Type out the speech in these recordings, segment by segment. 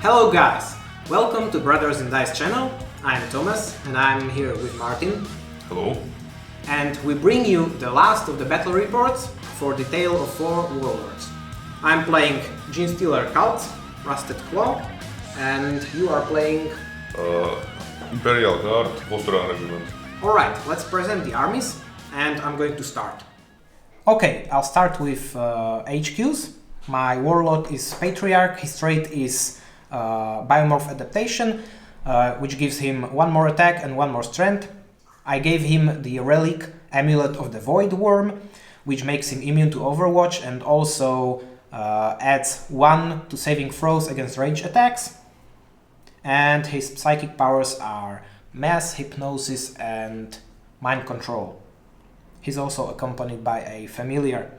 Hello guys! Welcome to Brothers in Dice channel. I'm Thomas and I'm here with Martin. Hello. And we bring you the last of the battle reports for the Tale of Four Warlords. I'm playing Genestealer Cults, Rusted Claw, and you are playing... Imperial Guard, Austrian Regiment. Alright, let's present the armies and I'm going to start. Okay, I'll start with HQs. My warlord is Patriarch, his trait is Biomorph Adaptation, which gives him one more attack and one more strength. I gave him the relic Amulet of the Void Worm, which makes him immune to Overwatch and also adds 1 to saving throws against range attacks. And his psychic powers are Mass, Hypnosis and Mind Control. He's also accompanied by a familiar.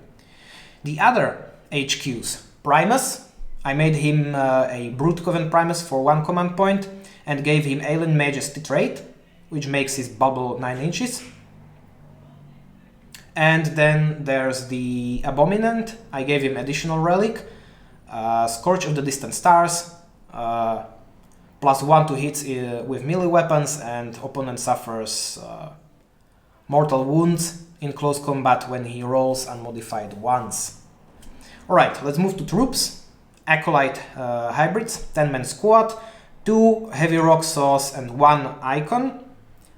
The other HQs, Primus. I made him a Brute Coven Primus for 1 command point and gave him Alien Majesty trait, which makes his bubble 9 inches. And then there's the Abominant. I gave him additional relic, Scourge of the Distant Stars, +1 to hits with melee weapons, and opponent suffers mortal wounds in close combat when he rolls unmodified once. Alright, let's move to troops. Acolyte hybrids, 10-man squad, 2 heavy rock saws and 1 icon.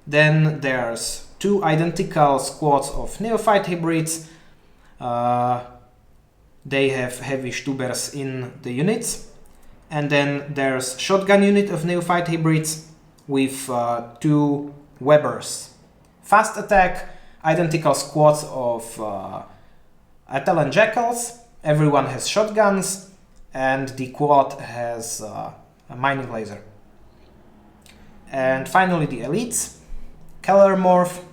Then there's 2 identical squads of neophyte hybrids. They have heavy Stubers in the units. And then there's shotgun unit of neophyte hybrids with 2 Webbers. Fast attack, identical squads of Atalan Jackals. Everyone has shotguns. And the quad has a mining laser. And finally the elites, Keller Morph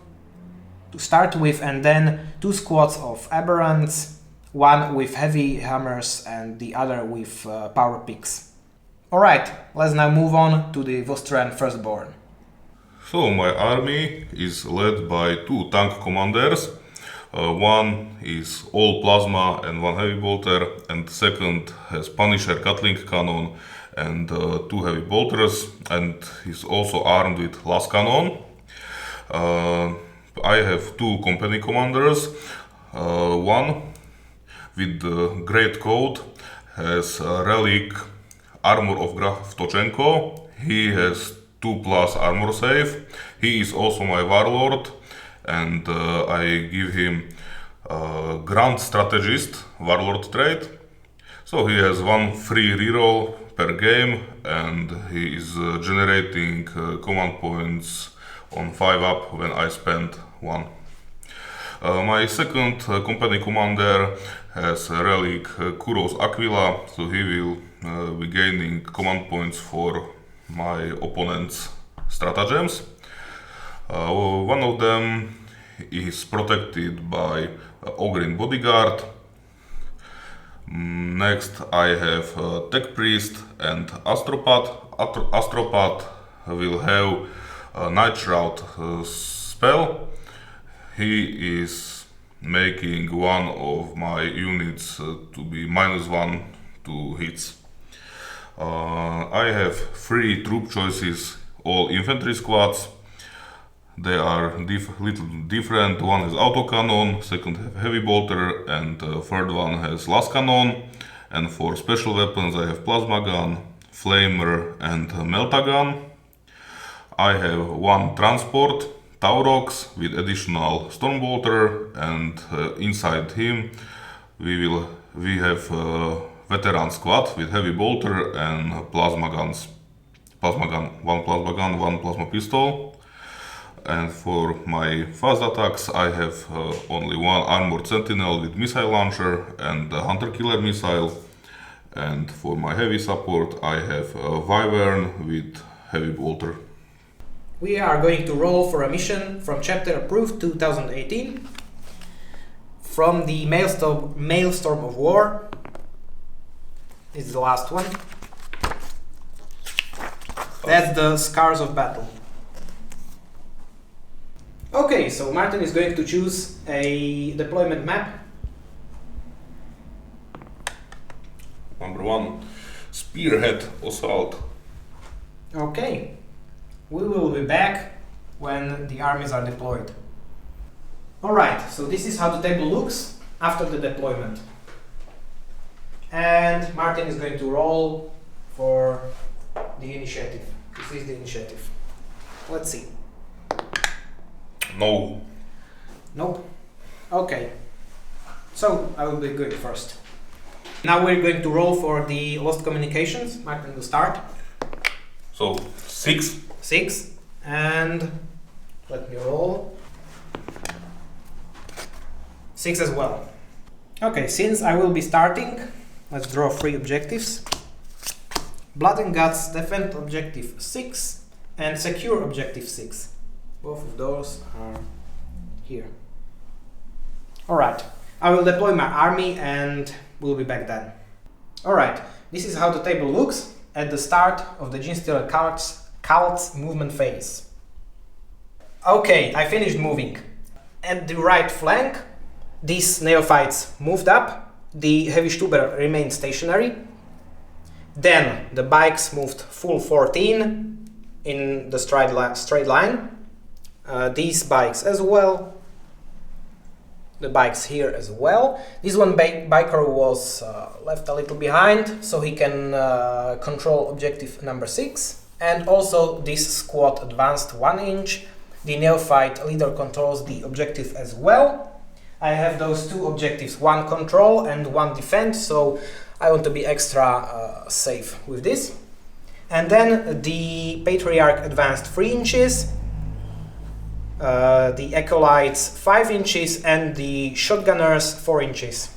to start with, and then 2 squads of aberrants, 1 with heavy hammers and the other with power picks. Alright, let's now move on to the Vostrian Firstborn. So my army is led by 2 tank commanders. One is all plasma and 1 heavy bolter, and second has Punisher Gatling cannon and 2 heavy bolters, and is also armed with las cannon. I have 2 company commanders. One with the great coat has relic Armor of Graf Tochenko. He has 2+ armor save. He is also my warlord. And I give him Grand Strategist Warlord trait. So he has 1 free reroll per game and he is generating command points on 5 up when I spend 1. My second company commander has relic Kuros Aquila, so he will be gaining command points for my opponent's stratagems. One of them is protected by Ogryn Bodyguard. Next I have Tech Priest and Astropath. Astropath will have a Night Shroud spell. He is making one of my units to be -1 to hits. I have 3 troop choices, all infantry squads. They are little different. One has autocannon, second have heavy bolter, and third one has las cannon. And for special weapons I have plasma gun, flamer and meltagun. I have 1 transport, Taurox, with additional stormbolter, and inside him we have veteran squad with heavy bolter and plasma guns. Plasma gun, 1 plasma gun, 1 plasma pistol. And for my fast attacks I have only 1 armored sentinel with missile launcher and a hunter killer missile. And for my heavy support I have a wyvern with heavy bolter. We are going to roll for a mission from Chapter Approved 2018 from the Maelstrom of War. This is the last one. That's the Scars of Battle. Okay, so Martin is going to choose a deployment map. Number 1. spearhead assault. Okay, we will be back when the armies are deployed. Alright, so this is how the table looks after the deployment. And Martin is going to roll for the initiative. This is the initiative. Let's see. No. Nope. Okay. So I will be going first. Now we're going to roll for the lost communications. Martin will start. So 6. 6. And let me roll. 6 as well. Okay, since I will be starting, let's draw 3 objectives. Blood and Guts defend objective 6 and secure objective 6. Both of those are here. Alright, I will deploy my army and we'll be back then. Alright, this is how the table looks at the start of the Genestealer Cults movement phase. Okay, I finished moving. At the right flank, these neophytes moved up, the heavy Stuber remained stationary. Then the bikes moved full 14 in the straight line. These bikes as well. The bikes here as well. This one biker was left a little behind, so he can control objective number 6. And also this squad advanced 1 inch. The neophyte leader controls the objective as well. I have those 2 objectives, 1 control and 1 defend, so I want to be extra safe with this. And then the Patriarch advanced 3 inches, the Acolytes 5 inches and the Shotgunners 4 inches.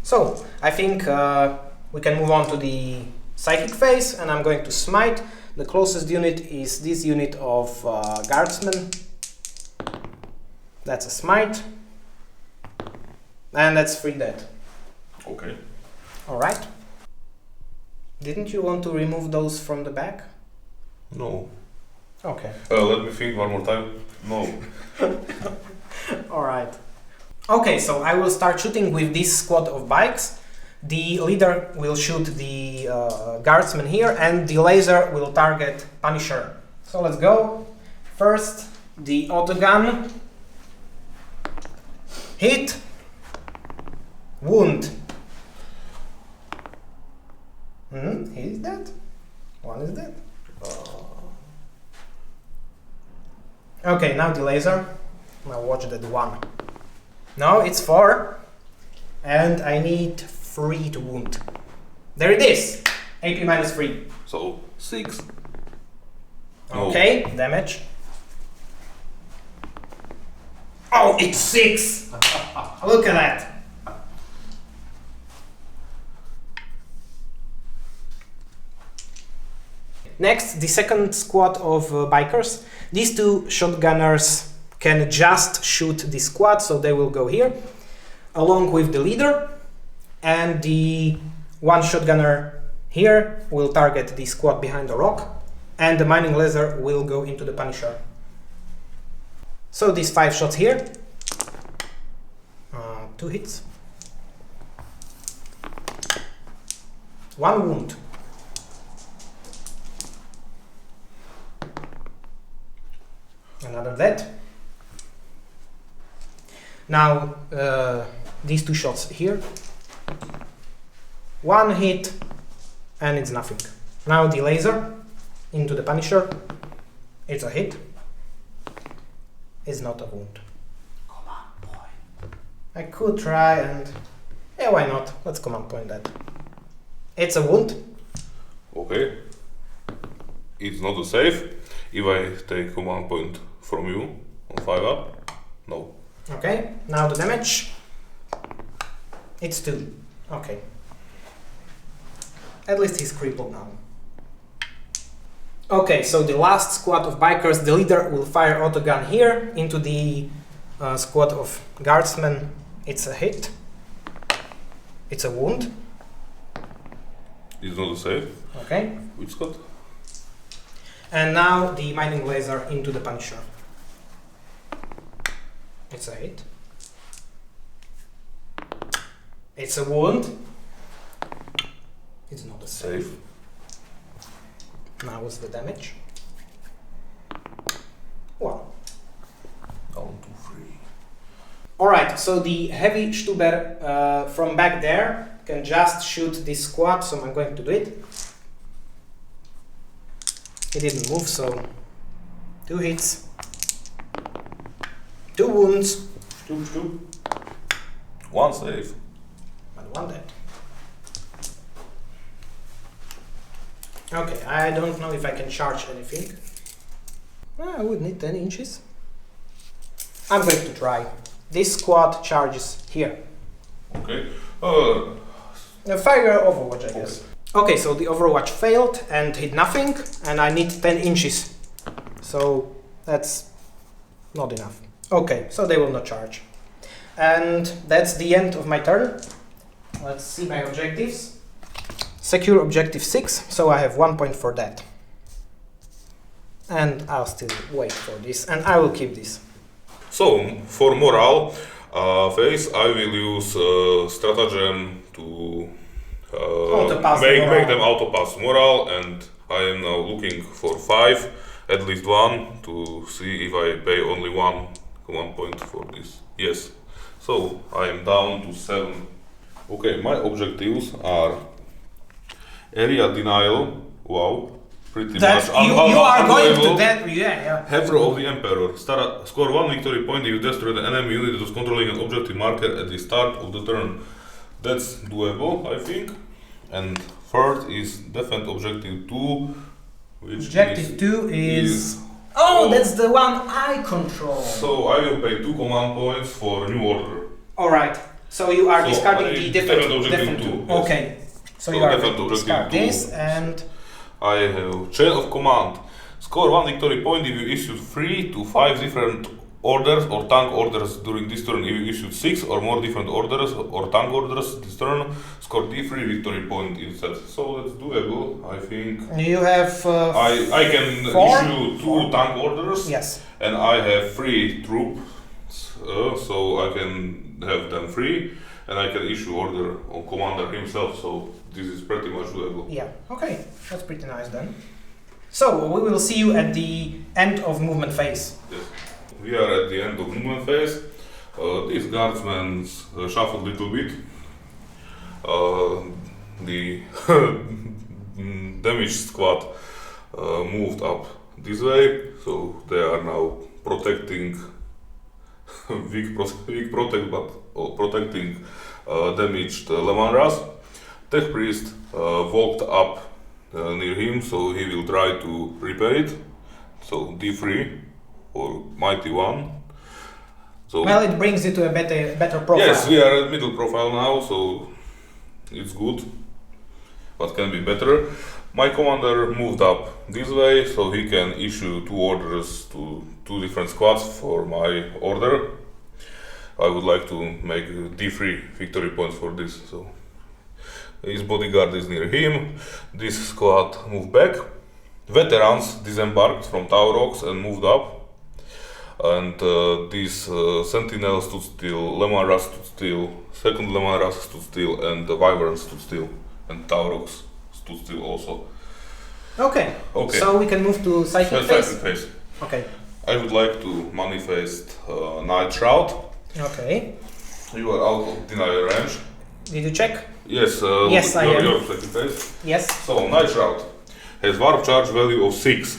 So I think we can move on to the psychic phase, and I'm going to smite. The closest unit is this unit of Guardsmen. That's a smite. And that's 3 dead. Okay. Alright. Didn't you want to remove those from the back? No. Okay. Let me think one more time. No. Alright. Okay, so I will start shooting with this squad of bikes. The leader will shoot the guardsman here and the laser will target Punisher. So let's go. First, the autogun. Hit. Wound. He's dead. 1 is dead. Okay, now the laser. Now watch that 1. No, it's 4. And I need 3 to wound. There it is. AP minus 3. So 6. Okay, damage. Oh, it's 6! Look at that. Next, the second squad of bikers. These 2 shotgunners can just shoot the squad, so they will go here, along with the leader. And the 1 shotgunner here will target the squad behind the rock, and the mining laser will go into the Punisher. So these 5 shots here. 2 hits. 1 wound. Another dead. Now these 2 shots here. 1 hit and it's nothing. Now the laser into the Punisher. It's a hit. It's not a wound. Command point. I could try and... yeah, why not? Let's command point that. It's a wound. Okay. It's not a save. If I take command point from you on 5 up, no. Okay, now the damage. It's 2. Okay. At least he's crippled now. Okay, so the last squad of bikers, the leader will fire autogun here into the squad of guardsmen. It's a hit. It's a wound. It's not a save. Okay. Which squad? And now the mining laser into the Punisher. It's a hit. It's a wound. It's not a save. Now what's the damage? 1. Down to 3. Alright, so the heavy Stuber from back there can just shoot this squad, so I'm going to do it. He didn't move, so 2 hits, 2 wounds, 1 save. and 1 dead. Okay, I don't know if I can charge anything. I would need 10 inches. I'm going to try. This squad charges here. Okay. Fire Overwatch, I guess. Okay, so the Overwatch failed and hit nothing, and I need 10 inches. So that's not enough. Okay, so they will not charge. And that's the end of my turn. Let's see my objectives. Secure objective 6, so I have 1 point for that. And I'll still wait for this, and I will keep this. So, for morale phase, I will use stratagem to make them auto-pass morale, and I am now looking for 5, at least 1, to see if I pay only 1 point for this. Yes. So, I am down to 7. Okay, my objectives are area denial. Wow. Pretty That's, much. you are going to that, yeah. Hero of the Emperor. Score 1 victory point if you destroy the enemy unit that was controlling an objective marker at the start of the turn. That's doable, I think. And third is defend objective 2, which Objective 2 is... Oh, that's the one I control. So I will pay 2 command points for new order. Alright, so you are discarding I the defend objective defend 2. 2. Yes. Okay, so you are defend going to objective discard 2. this and... I have chain of command. Score 1 victory point if you issued 3 to 5 different orders or tank orders during this turn. If you issued 6 or more different orders or tank orders this turn, score D3 victory point instead. So that's doable, I think. You have... I can 4? issue 2 tank orders. Yes. And I have 3 troops, so I can have them free. And I can issue order on commander himself, so this is pretty much doable. Yeah, okay, that's pretty nice then. So, we will see you at the end of movement phase. Yes. We are at the end of movement phase. These guardsmen shuffled a little bit. The damage squad moved up this way, so they are now protecting weak protect, but protecting damaged Lemanras. Tech Priest walked up near him, so he will try to repair it. So D3 or Mighty 1. So Well, it brings you to a better profile. yes, we are at middle profile now, so it's good, but can be better. My commander moved up this way, so he can issue 2 orders to 2 different squads for my order. I would like to make D3 victory points for this, so his bodyguard is near him. This squad moved back. Veterans disembarked from Tower Rocks and moved up. And these sentinels stood still, Lemanras stood still, second Lemanras stood still, and the Wyverns stood still, and Tower Rocks stood still also. Okay, so we can move to Psychic phase. Okay. I would like to manifest Night Shroud. Okay. You are out of denial range. Did you check? Yes, yes, I am. Your Psychic phase. Yes. So, Night Shroud has warp charge value of 6,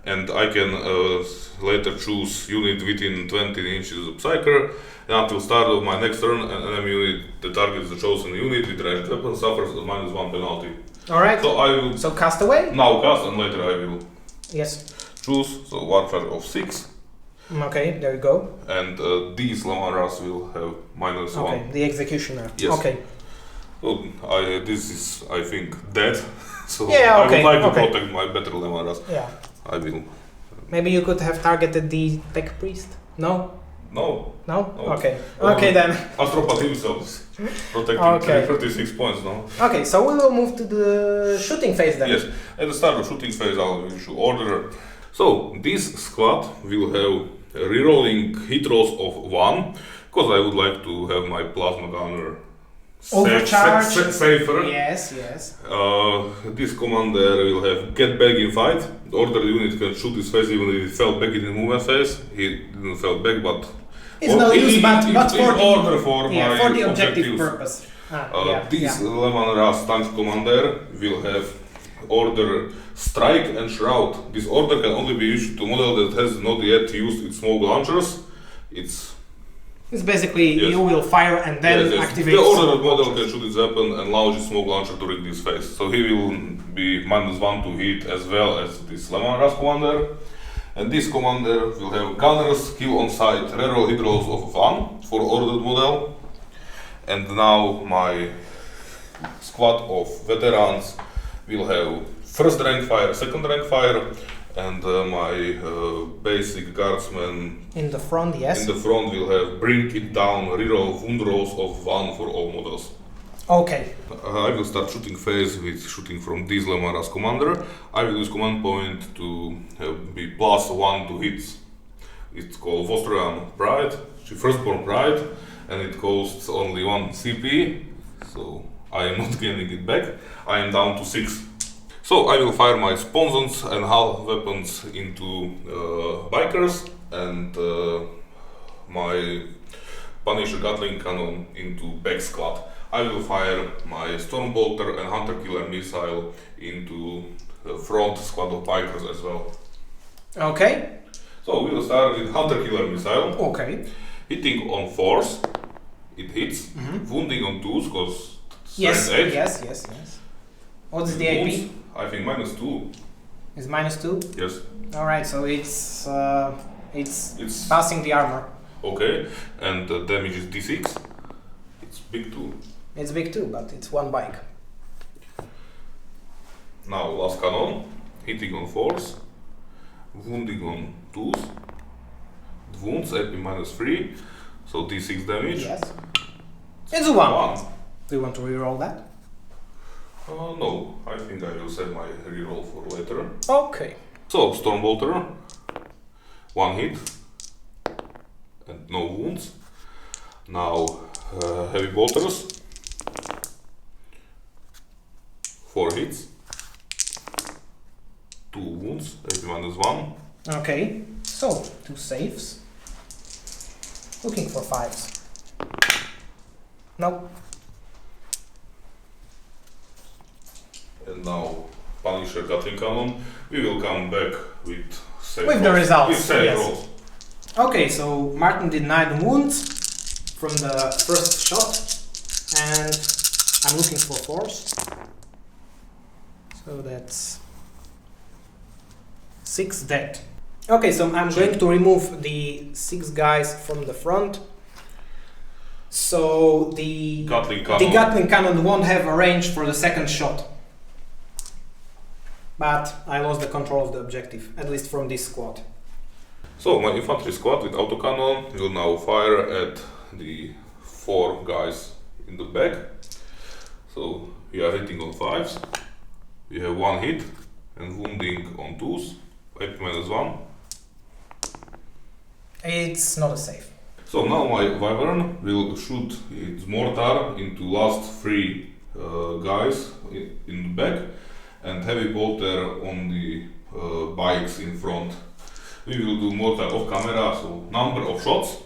and I can later choose unit within 20 inches of Psyker. And until start of my next turn, an enemy unit that targets the chosen unit with ranged weapon suffers a -1 penalty. Alright. So I will cast away? now cast, and later I will Yes. choose. So warp charge of 6. Okay, there you go. And these Lemanras will have -1. Okay, the executioner. Yes. Okay. So this is, I think, dead. So yeah, okay, I would like to protect my better Lemanras. Yeah. I will. Maybe you could have targeted the Tech Priest? No? No. No? No. Okay. Okay then. Astropath himself protecting 36 points now. Okay, so we will move to the shooting phase then. Yes, at the start of shooting phase I'll issue order. So this squad will have rerolling hit rolls of 1, because I would like to have my plasma gunner Overcharge. Safer. Yes, yes. This commander will have get back in fight. The ordered unit can shoot his face even if he fell back in the movement phase. He didn't fall back, but it's no use, but for the objective purpose. This Leman Ras tank commander will have order strike and shroud. This order can only be issued to model that has not yet used its smoke launchers. It's basically you will fire and then activate. The ordered model can shoot its weapon and launch its smoke launcher during this phase. So he will be -1 to hit as well as this Leman Ras commander. And this commander will have gunners, kill on sight, reroll hit rolls of 1 for ordered model. And now my squad of veterans will have first rank fire, second rank fire, and my basic guardsmen in the front, yes. In the front will have bring it down, reroll wound rolls of 1 for all models. Okay. I will start shooting phase with shooting from this Leman Ras commander. I will use command point to be +1 to hits. It's called Vostrian Pride, Firstborn Pride, and it costs only 1 CP, so I am not gaining it back. I am down to 6. So I will fire my sponsons and hull weapons into bikers and my Punisher Gatling cannon into back squad. I will fire my Stormbolter and Hunter Killer missile into the front squad of bikers as well. Okay. So we will start with Hunter Killer missile. Okay. Hitting on 4s, it hits. Wounding on 2s, because yes, 8. yes. What's the AP? I think -2. Is -2? Yes. Alright, so it's passing the armor. Okay, and the damage is D6. It's big too. It's big too, but it's 1 bike. Now last cannon, hitting on 4s, wounding on 2s, wounds AP -3, so D6 damage. Yes. It's 1. Do you want to reroll that? No, I think I will save my reroll for later. Okay. So Stormbolter, 1 hit and no wounds. Now Heavy Bolters, 4 hits, 2 wounds, AP -1. Okay, so 2 saves. Looking for 5s. No. And now Punisher Gatling cannon. We will come back with the results. With save yes. rolls. Okay, so Martin did 9 wounds from the first shot, and I'm looking for 4s. So that's 6 dead. Okay, so I'm going to remove the 6 guys from the front. So the Gatling cannon won't have a range for the second shot. But I lost the control of the objective, at least from this squad. So my infantry squad with autocannon will now fire at the 4 guys in the back. So we are hitting on 5s. We have 1 hit and wounding on 2s, AP -1. It's not a save. So now my Wyvern will shoot its mortar into last 3 guys in the back, and Heavy Bolter on the bikes in front. We will do mortar off camera, so number of shots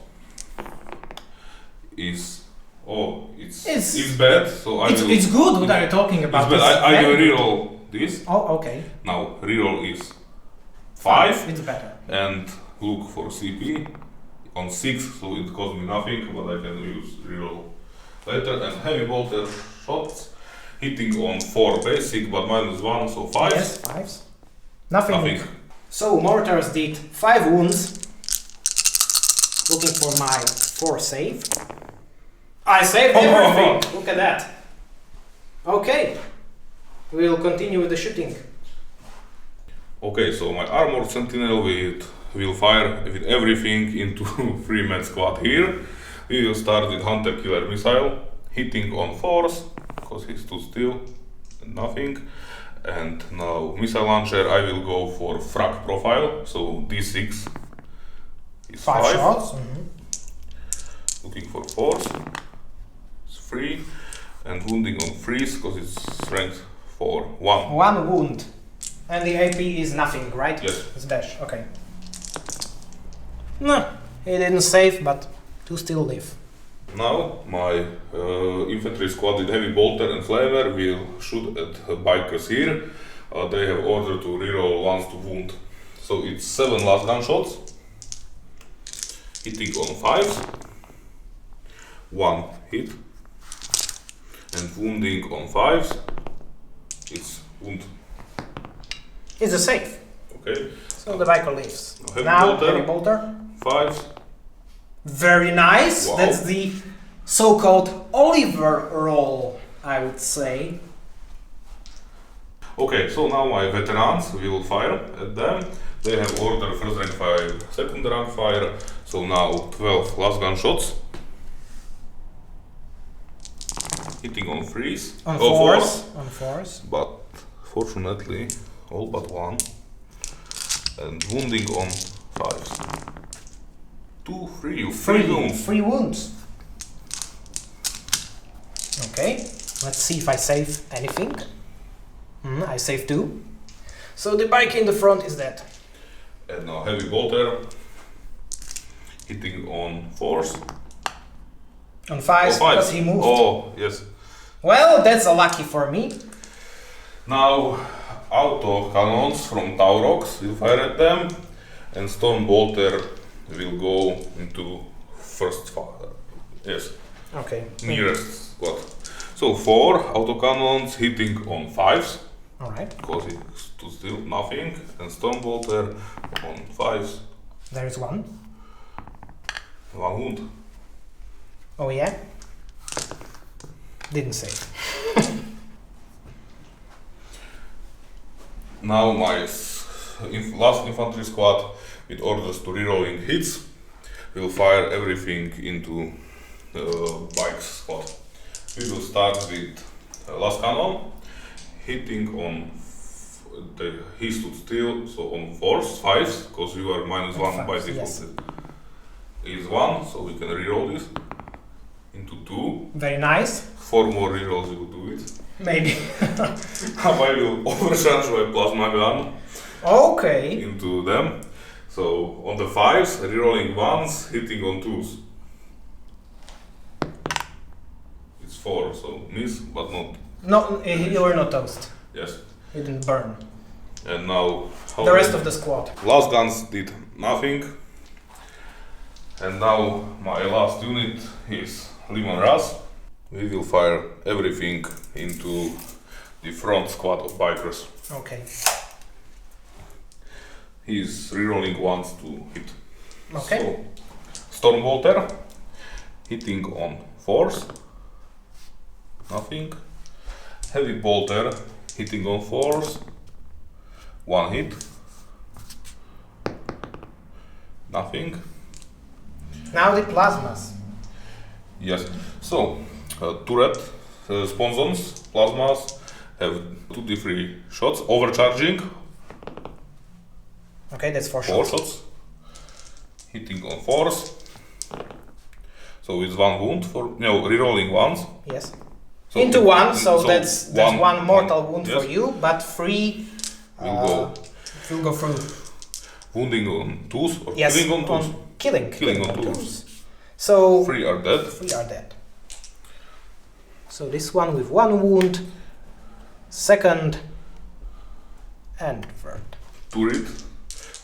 is it's bad. So it's good. What are you talking about? It's bad. I will reroll this. Oh, okay. Now reroll is 5. It's better. And look for CP on 6, so it cost me nothing, but I can use reroll later. And Heavy Bolter shots hitting on 4 basic, but -1, so 5. Yes, 5s. Nothing. So mortars did 5 wounds. Looking for my 4 save. I saved everything! Look at that. Okay. We'll continue with the shooting. Okay, so my Armored Sentinel will fire with everything into 3-man squad here. We will start with Hunter Killer missile, hitting on 4s, because he stood still and nothing. And now missile launcher, I will go for frag profile, so D6 is 5 shots. Looking for 4s, it's 3. and wounding on freeze because it's strength for 1. 1 wound. And the AP is nothing, right? Yes. It's dash, okay. No, he didn't save, but 2 still live. Now my infantry squad with heavy bolter and flamer will shoot at bikers here. They have order to reroll once to wound. So it's 7 last gun shots, hitting on 5s, 1 hit, and wounding on 5s. It's wound. It's a save. Okay. So the biker lives. Heavy Now, bolter. heavy bolter. 5s. Very nice. Wow. That's the so-called Oliver roll, I would say. Okay, so now my veterans will fire at them. They have order first rank fire, second rank fire. So now 12 last gun shots. Hitting on freeze. On force. On force. But fortunately, all but 1. And wounding on 5s. 2, 3, 3 wounds. 3 wounds. Okay, let's see if I save anything. I save 2. So the bike in the front is dead. And now heavy bolter. Hitting on 4s. On 5 because he moved. Oh, yes. Well, that's a lucky for me. Now auto cannons from Taurox will fire at them, and Storm Bolter will go into first fire. Yes, Okay. nearest squad. So 4 autocannons hitting on 5s, Alright. because it stood still nothing, and Storm Bolter on 5s, There is 1. 1 wound. Oh yeah? Didn't save. Now my last infantry squad with orders to rerolling hits will fire everything into bike's squad. We will start with last cannon, hitting on he stood still, so on 4s, 5s, because you are -1 by default. Yes. Is 1, so we can reroll this into 2. Very nice. 4 more rerolls will do it. Maybe. I will overcharge my plasma gun Okay. into them. So on the 5s, rerolling 1s, hitting on 2s. It's 4, so miss, but not. No, you were not toast. Yes. You didn't burn. And now The rest of the squad. last guns did nothing. And now my last unit is Limon Ras. We will fire everything into the front squad of bikers. Okay. He's rerolling 1s to hit. Okay. So, Storm Bolter, hitting on 4s, nothing. Heavy Bolter, hitting on 4s, 1 hit, nothing. Now the plasmas. Yes, so turret, sponsons, plasmas have 2 different shots, overcharging, Okay, that's 4 4 shots. shots, hitting on 4s. So it's 1 wound for rerolling 1s. Yes. So Into 1, so so that's one- 1 mortal wound yes. for you, but 3 Will go. it will go through. Wounding on 2s or Yes, killing on 2s. Killing on 2s. twos. So 3 are dead. 3 are dead. So this one with 1 wound, second and third. Turret.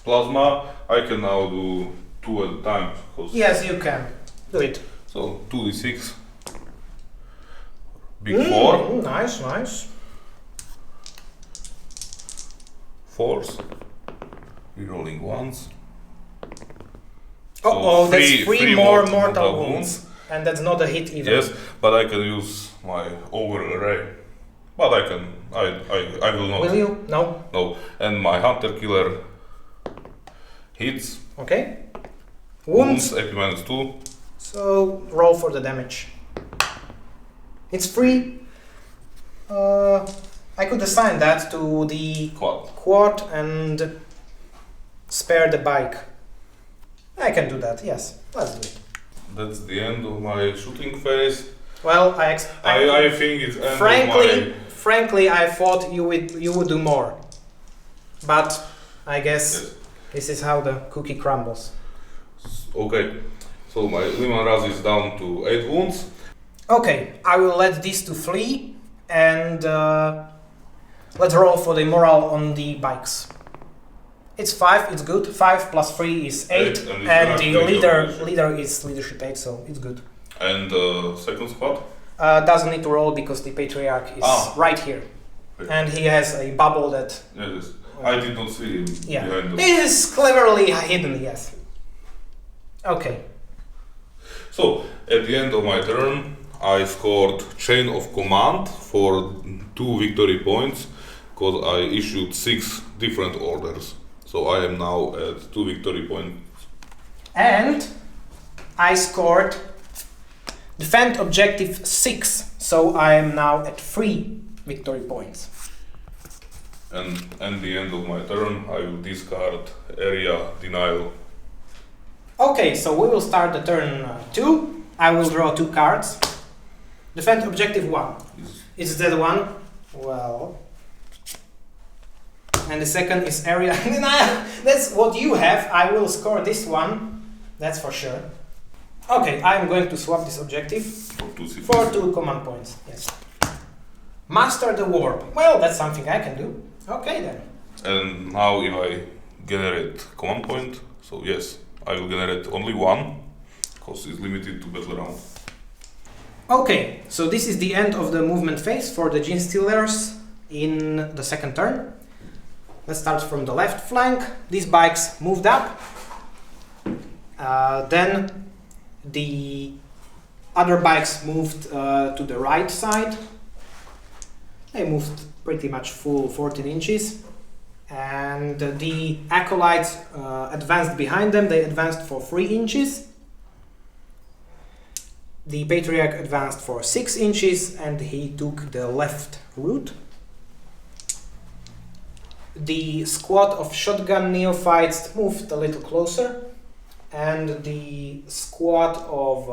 Plasma, I can now do 2 at a time. Yes, you can do it. So 2d6. Big 4. Nice, nice. 4s. Rerolling 1s. Oh, that's three 3 more more mortal mortal wounds. And that's not a hit either. Yes, but I can use my over array. But I can, I will not. Will you? No. No. And my hunter killer hits. Okay. Wounds. AP -2. So roll for the damage. It's free. I could assign that to the quad and spare the bike. I can do that, yes. Let's do it. That's the end of my shooting phase. Well, I think it's end frankly, I thought you would do more, but I guess this is how the cookie crumbles. Okay, so my Liman Raz is down to 8 wounds. Okay, I will let these two flee, and let's roll for the morale on the bikes. It's 5, it's good. 5 plus 3 is 8, and the leader is leadership 8, so it's good. And second squad? Doesn't need to roll because the Patriarch is right here. Okay. And he has a bubble that... Yes, I did not see him behind them. It is cleverly hidden, yes. Okay. So, at the end of my turn, I scored Chain of Command for 2 victory points, because I issued 6 different orders. So I am now at 2 victory points. And I scored Defend Objective 6, so I am now at 3 victory points. And at the end of my turn, I will discard Area Denial. Okay, so we will start the turn 2. I will draw 2 cards. Defend Objective 1. Is that one? Well... And the second is Area... That's what you have. I will score this one. That's for sure. Okay, I am going to swap this objective for 2 command points. Yes. Master the Warp. Well, that's something I can do. Okay then. And now if I generate command point, so yes, I will generate only 1, because it's limited to battle round. Okay, so this is the end of the movement phase for the Genestealers in the second turn. Let's start from the left flank. These bikes moved up. Then the other bikes moved to the right side. They moved pretty much full 14 inches. And the acolytes advanced behind them. They advanced for 3 inches. The Patriarch advanced for 6 inches and he took the left route. The squad of shotgun neophytes moved a little closer, and the squad of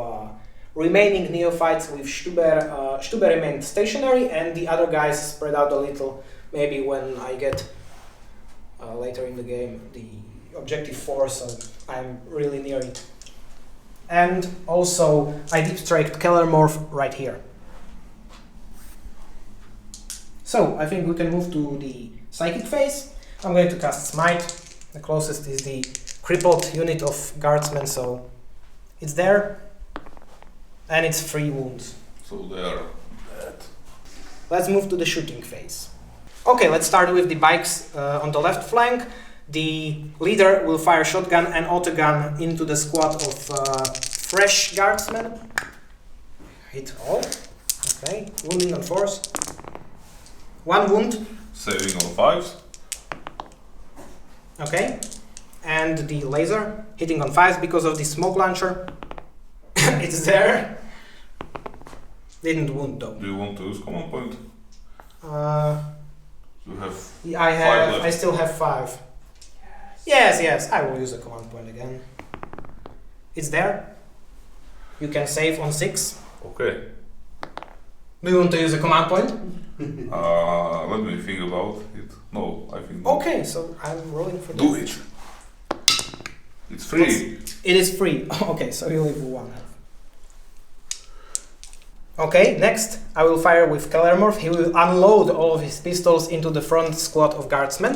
remaining neophytes with Stuber remained stationary, and the other guys spread out a little. Maybe when I get later in the game the objective 4, so I'm really near it. And also I deep striked Kellermorph right here. So I think we can move to the Psychic phase. I'm going to cast Smite. The closest is the crippled unit of guardsmen, so it's there. And it's 3 wounds. So they are dead. Let's move to the shooting phase. Okay, let's start with the bikes on the left flank. The leader will fire shotgun and autogun into the squad of fresh guardsmen. Hit all. Okay, wounding on 4s. 1 wound. Saving on 5s. Okay. And the laser hitting on 5s because of the smoke launcher. It's there. Didn't wound though. Do you want to use command point? You have I still have 5. Yes, I will use a command point again. It's there. You can save on 6. Okay. Do you want to use a command point? Let me think about it. No, I think not. Okay, so I'm rolling for Do it. It's free. It is free. Okay, so you leave 1 health. Okay, next I will fire with Kellermorph. He will unload all of his pistols into the front squad of guardsmen.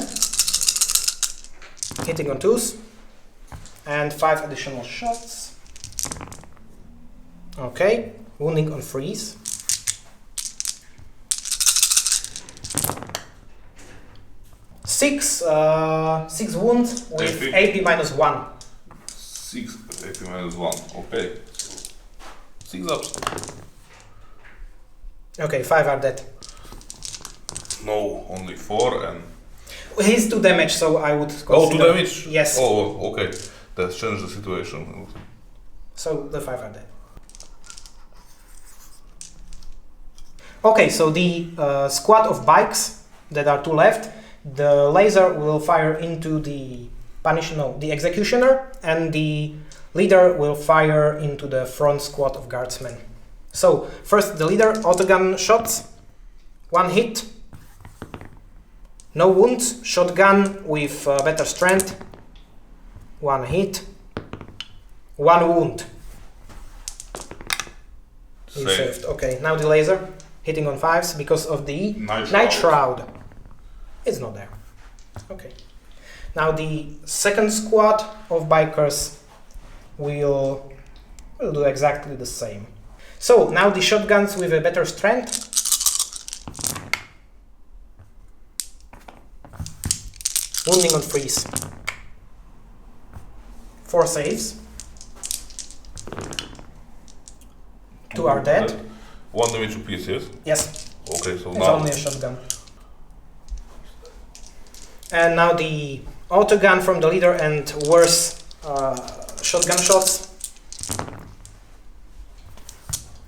Hitting on 2s. And 5 additional shots. Okay, wounding on 3s. 6 wounds with AP minus 1. 6 AP minus 1, okay. 6 ups. Okay, 5 are dead. No, only 4 and... He's 2 damage, so I would consider... Oh, 2 damage? Yes. Oh, okay. That changed the situation. So the 5 are dead. Okay, so the squad of bikes that are 2 left, the laser will fire into the the executioner, and the leader will fire into the front squad of guardsmen. So, first the leader, autogun shots, 1 hit, no wounds, shotgun with better strength, 1 hit, 1 wound. He saved. Okay, now the laser, hitting on 5s because of the Night Shroud. It's not there. Okay. Now the second squad of bikers will do exactly the same. So now the shotguns with a better strength. Wounding on 3s. 4 saves. 2 are dead. 1 damage apiece, yes? Yes. Okay, so it's now only a shotgun. And now the autogun from the leader and worse shotgun shots.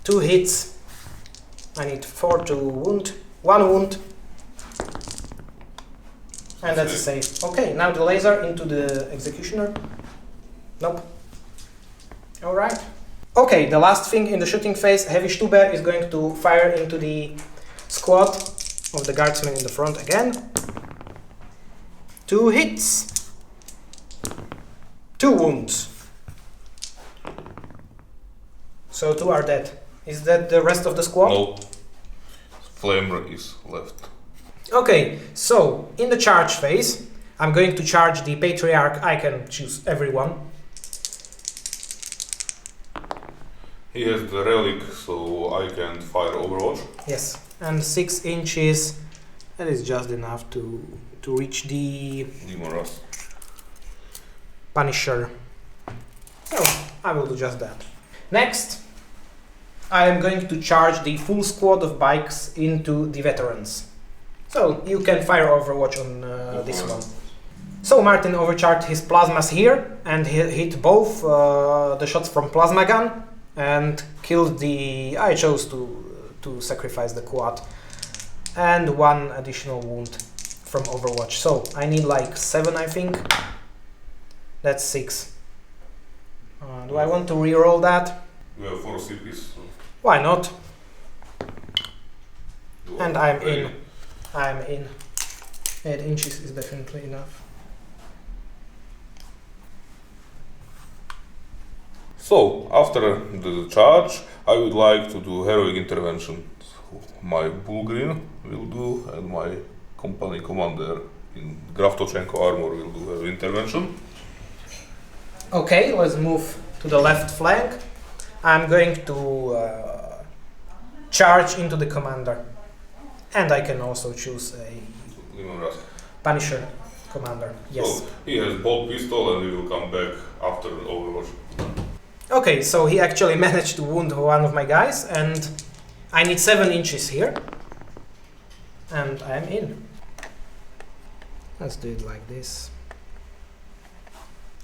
2 hits. I need 4 to wound. 1 wound. And that's a save. Okay, now the laser into the executioner. Nope. Alright. Okay, the last thing in the shooting phase, Heavy Stuber is going to fire into the squad of the guardsmen in the front again. 2 hits. 2 wounds. So 2 are dead. Is that the rest of the squad? no. Flamer is left. Okay, so in the charge phase, I'm going to charge the Patriarch. I can choose everyone. He has the relic, so I can fire Overwatch. Yes, and 6 inches. That is just enough to reach the Demon Rust. Punisher. So I will do just that. Next, I am going to charge the full squad of bikes into the veterans. So you can fire Overwatch on this one. So Martin overcharged his plasmas here and he hit both the shots from plasma gun and killed the... I chose to sacrifice the quad and 1 additional wound from Overwatch. So I need like 7, I think. That's 6. Do I want to reroll that? You have 4 CPs. So Why not? you And are I'm ready. in. I'm in. 8 inches is definitely enough. So, after the charge, I would like to do heroic intervention. So my Bulgrin will do, and my company commander in Graftovchenko armor will do heroic intervention. Okay, let's move to the left flank. I'm going to charge into the commander. And I can also choose a Demon Rust. Punisher commander. Yes. So, he has bolt pistol and we will come back after Overwatch. Okay, so he actually managed to wound one of my guys, and I need 7 inches here. And I'm in. Let's do it like this.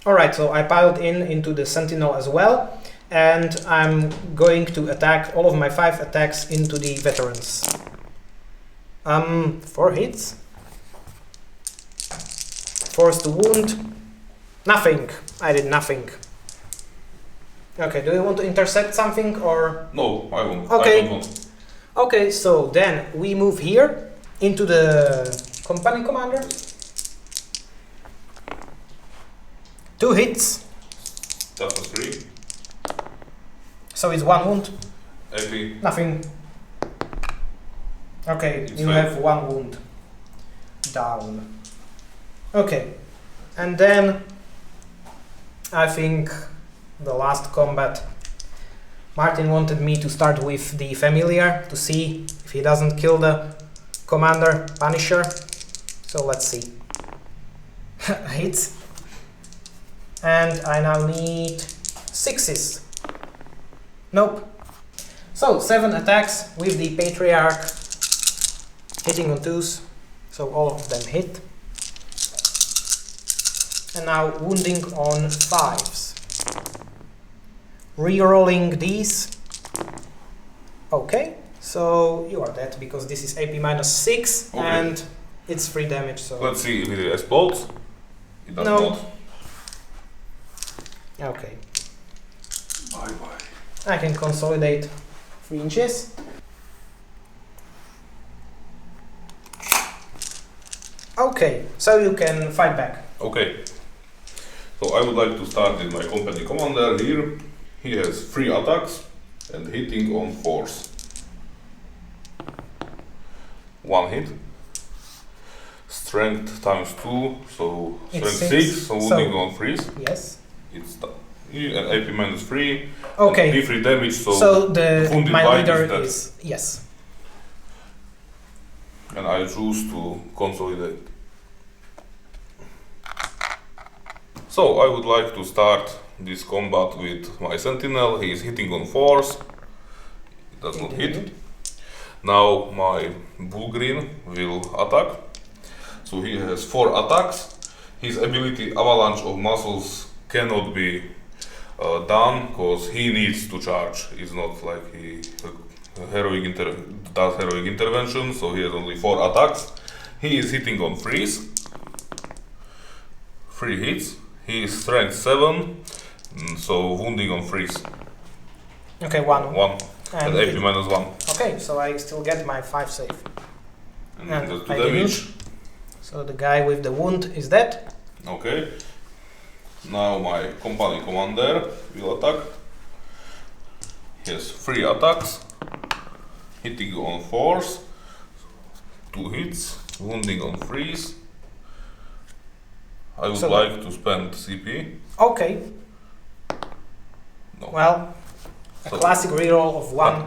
Alright, so I piled into the Sentinel as well, and I'm going to attack all of my 5 attacks into the veterans. 4 hits. Force to wound. Nothing. I did nothing. Okay, do you want to intercept something or? No, I won't. Okay. I don't want. Okay, so then we move here into the company commander. 2 hits. That's a 3. So it's 1 wound. AP. Nothing. Okay, It's you fine. have 1 wound. Down. Okay, and then I think the last combat, Martin wanted me to start with the familiar to see if he doesn't kill the commander Punisher. So let's see. Hits. And I now need 6s. Nope. So 7 attacks with the Patriarch, hitting on 2s, so all of them hit. And now wounding on 5s. Rerolling these. Okay, so you are dead because this is AP minus 6 Okay. and it's 3 damage. So Let's see if it explodes. It does No. not. okay, Bye bye. I can consolidate 3 inches. Okay, so you can fight back. Okay. So I would like to start with my company commander here. He has 3 attacks and hitting on force. 1 hit. Strength times 2, so It's strength 6, 6, so wounding on freeze. Yes. It's and AP minus 3. Okay. And D3 damage, So the wounded my bite leader dead. is yes. And I choose to consolidate. So I would like to start this combat with my sentinel. He is hitting on force. It does not hit. Now my bull green will attack. So he has 4 attacks. His ability Avalanche of Muscles cannot be done because he needs to charge. It's not like he does heroic intervention, so he has only 4 attacks. He is hitting on freeze. 3 hits. He is strength 7, so wounding on freeze. Okay, 1. 1. And AP minus 1. Okay, so I still get my 5 save. And And that's 2 I damage. didn't. So the guy with the wound is dead. Okay. Now my company commander will attack. He has 3 attacks. Hitting on force. 2 hits. Wounding on freeze. I would So like to spend CP. Okay. No. Well, a So- classic reroll of 1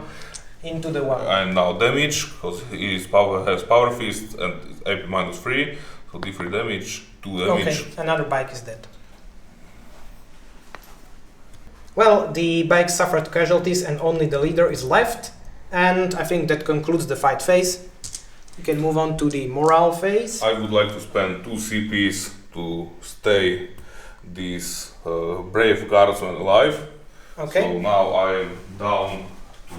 into the 1. I am now damage because he has power fist and AP minus 3. So D3 damage, 2 damage. Okay, another bike is dead. Well, the bike suffered casualties and only the leader is left. And I think that concludes the fight phase. We can move on to the morale phase. I would like to spend 2 CPs to stay these brave guardsmen alive. Okay. So now I am down to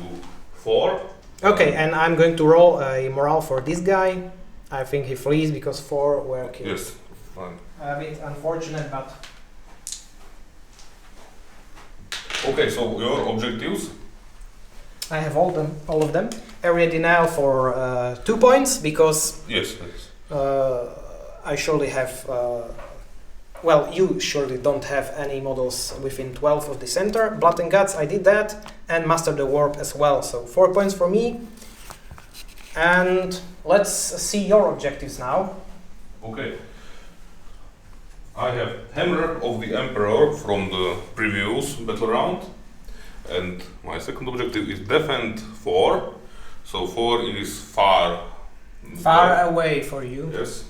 4. Okay, and I'm going to roll a morale for this guy. I think he flees because 4 were killed. Yes, fine. A bit unfortunate, but Okay, so your objectives? I have all of them. Area denial for 2 points because Yes. I surely have. Well, you surely don't have any models within 12 of the center. Blood and Guts, I did that, and Master the Warp as well. So 4 points for me. And let's see your objectives now. Okay. I have Hammer of the Emperor from the previous battle round. And my second objective is Defend 4. So 4 is far. Far away for you. Yes.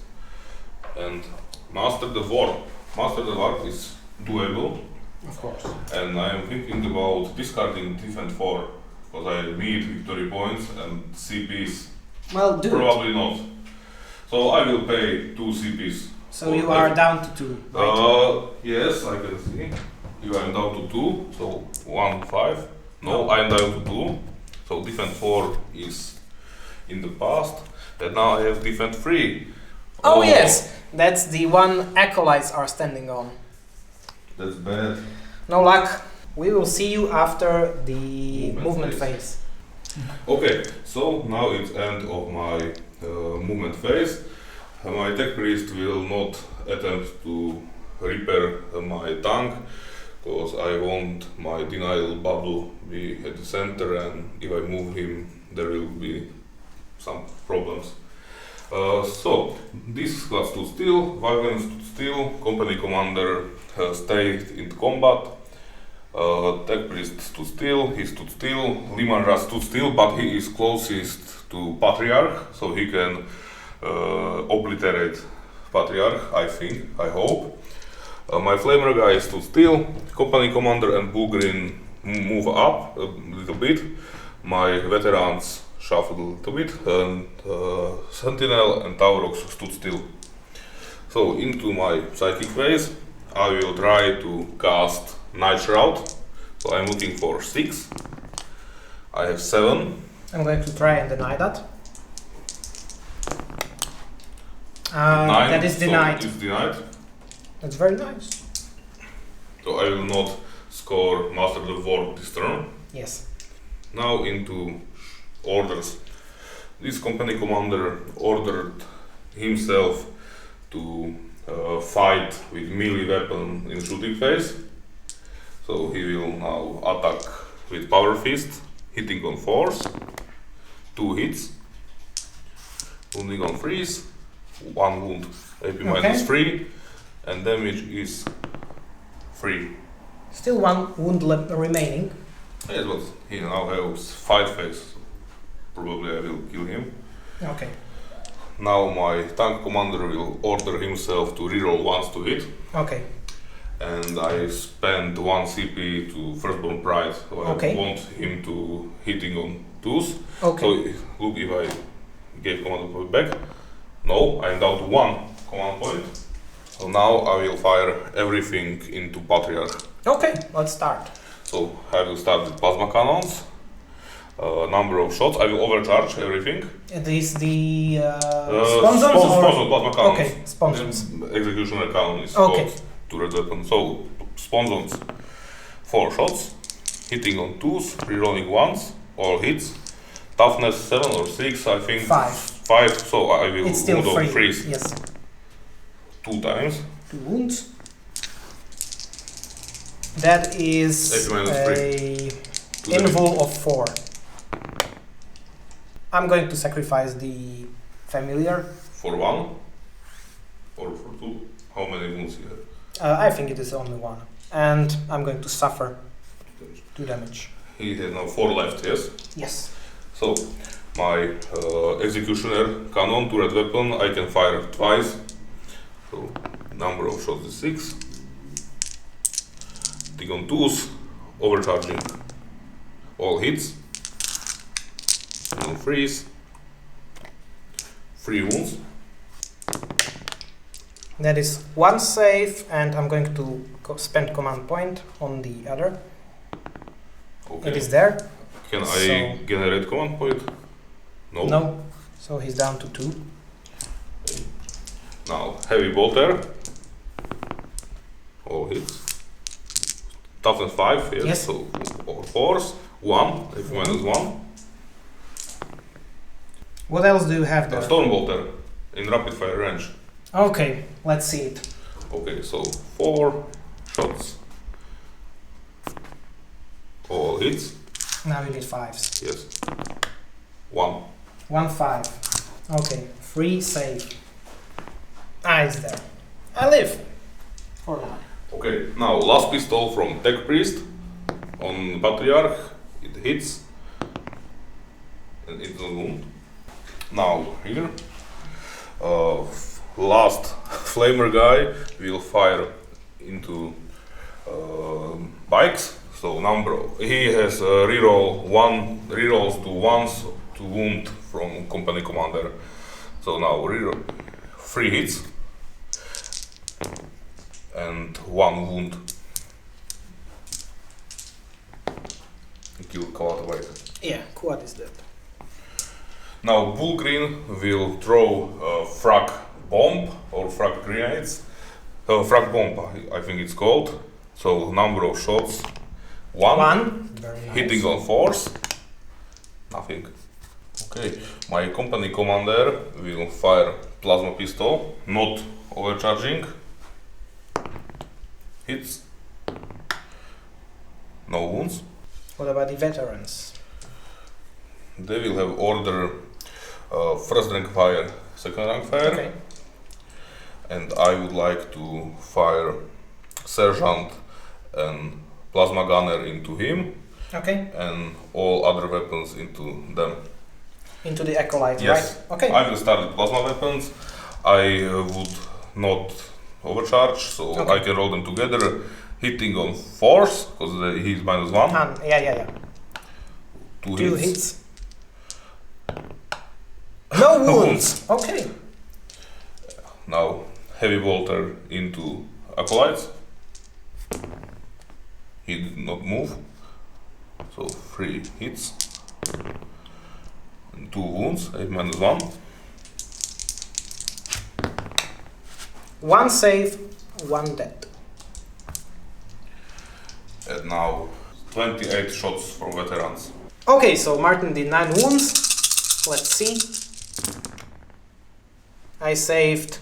And Master the Warp. Master the Warp is doable. Of course. And I am thinking about discarding Defend 4. Because I need victory points and CPs. Well, do it. Probably not. So I will pay 2 CPs. So you are down to 2, right? Yes, I can see. You are down to 2, so 1, 5. No, I am down to 2. So defend 4 is in the past. And now I have defend 3. Oh yes, that's the one acolytes are standing on. That's bad. No luck. We will see you after the movement phase. Okay, so now it's end of my movement phase. My tech priest will not attempt to repair my tank because I want my denial bubble be at the center, and if I move him there will be some problems. So this squad stood still, Wagon stood still, company commander stayed in combat, tech priest stood still, he stood still, Limanra stood still, but he is closest to Patriarch, so he can obliterate Patriarch, I think, I hope. My flamer guy stood still, company commander and Bugrin move up a little bit, my veterans shuffled a little bit, and Sentinel and Taurox stood still. So into my psychic phase, I will try to cast Night Shroud. So I'm looking for 6. I have 7. I'm going to try and deny that. 9. That is denied. So it's denied. That's very nice. So I will not score Master the Warp this turn. Yes. Now into orders. This company commander ordered himself to fight with melee weapon in shooting phase. So he will now attack with power fist, hitting on force, 2 hits, wounding on freeze, 1 wound, AP minus 3, and damage is 3. Still 1 wound remaining. Yes, but he now has fight phase, so probably I will kill him. Okay. Now my tank commander will order himself to reroll once to hit. Okay. And I spend 1 CP to Firstborn Pride, so I want him to hitting on 2s. Okay. So look, if I gave command point back, no, I'm down to 1 command point. So now I will fire everything into Patriarch. Okay, let's start. So I will start with plasma cannons. Number of shots, I will overcharge everything. It is the sponsons or? Plasma cannons. Okay, sponsons. Executioner cannon is okay. called to red weapon. So sponsons, 4 shots, hitting on 2s, rerolling 1s, all hits. Toughness 7 or 6, I think. 5, so I will it's still wound on freeze. Yes. 2 times. 2 wounds. That is a invul of 4. I'm going to sacrifice the familiar. For 1? Or for 2? How many wounds you have? I think it is only 1. And I'm going to suffer 2 damage. He has now 4 left, yes? Yes. So, my executioner cannon, 2 red weapon, I can fire twice. So, number of shots is 6. Hitting on 2s, overcharging all hits. On freeze. 3 wounds. That is 1 save, and I'm going to spend command point on the other. Okay. It is there. Can I generate command point? No. No. So he's down to 2. Now, heavy bolter. All hits. Toughness 5, yes. So, or force, 1, if minus 1. What else do you have there? Stone bolter in rapid fire range. Okay, let's see it. Okay, so 4 shots. All hits. Now you need 5s. Yes. 1. 1 5. Okay, 3 save. Ah, it's there. I live. For now. Okay, now last pistol from Tech Priest on Patriarch. It hits. And it's a wound. Now here. Last flamer guy will fire into bikes. So he has rerolls to 1s to wound from company commander. So now reroll 3 hits and 1 wound. Kill Kuat away. Yeah, Kuat is dead. Now Bull Green will throw frag bomb or frag grenades. Frag bomb, I think it's called. So number of shots. 1. Very nice. Hitting on force. Nothing. Okay. My company commander will fire plasma pistol, not overcharging. Hits. No wounds. What about the veterans? They will have order first rank fire, second rank fire. Okay. And I would like to fire sergeant and plasma gunner into him. Okay. And all other weapons into them. Into the acolyte, yes. Right? Okay. I will start with plasma weapons. I would not overcharge, so okay. I can roll them together. Hitting on force, because he's minus 1. Yeah. 2 hits. No wounds! Okay. Now, heavy bolter into acolytes. He did not move. So 3 hits. And 2 wounds, 8 minus 1. 1 save, 1 dead. And now 28 shots from veterans. Okay, so Martin did 9 wounds. Let's see. I saved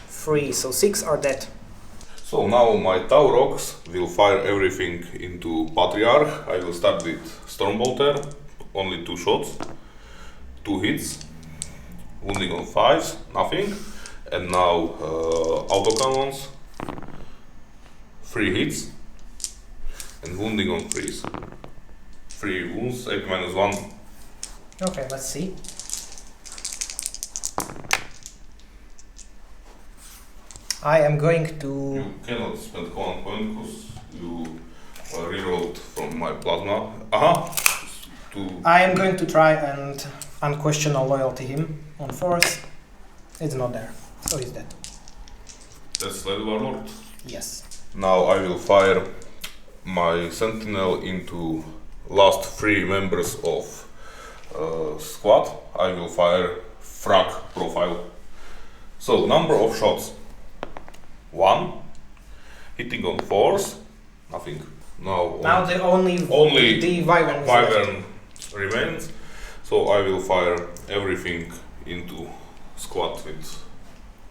3, so 6 are dead. So now my Taurox will fire everything into Patriarch. I will start with Stormbolter, only 2 shots, 2 hits, wounding on 5s, nothing. And now autocannons, 3 hits, and wounding on 3s. 3 wounds, AP -1. Okay, let's see. I am going to... You cannot spend command point because you rerolled from my plasma. I am going to try and unquestionable loyalty him on force. It's not there, so he's dead. That's Sled Warlord. Yes. Now I will fire my Sentinel into last 3 members of squad. I will fire frag profile. So number of shots. 1, hitting on 4s, nothing. Now the only the Wyvern remains, so I will fire everything into squad with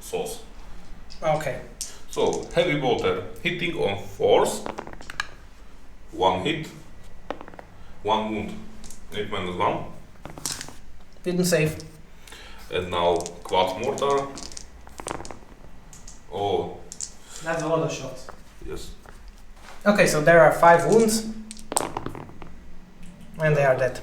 sauce. Okay. So heavy bolter, hitting on 4s, 1 hit, 1 wound, AP -1. Didn't save. And now quad mortar. Oh, That's a lot of shots. yes. Okay, so there are 5 wounds. And they are dead.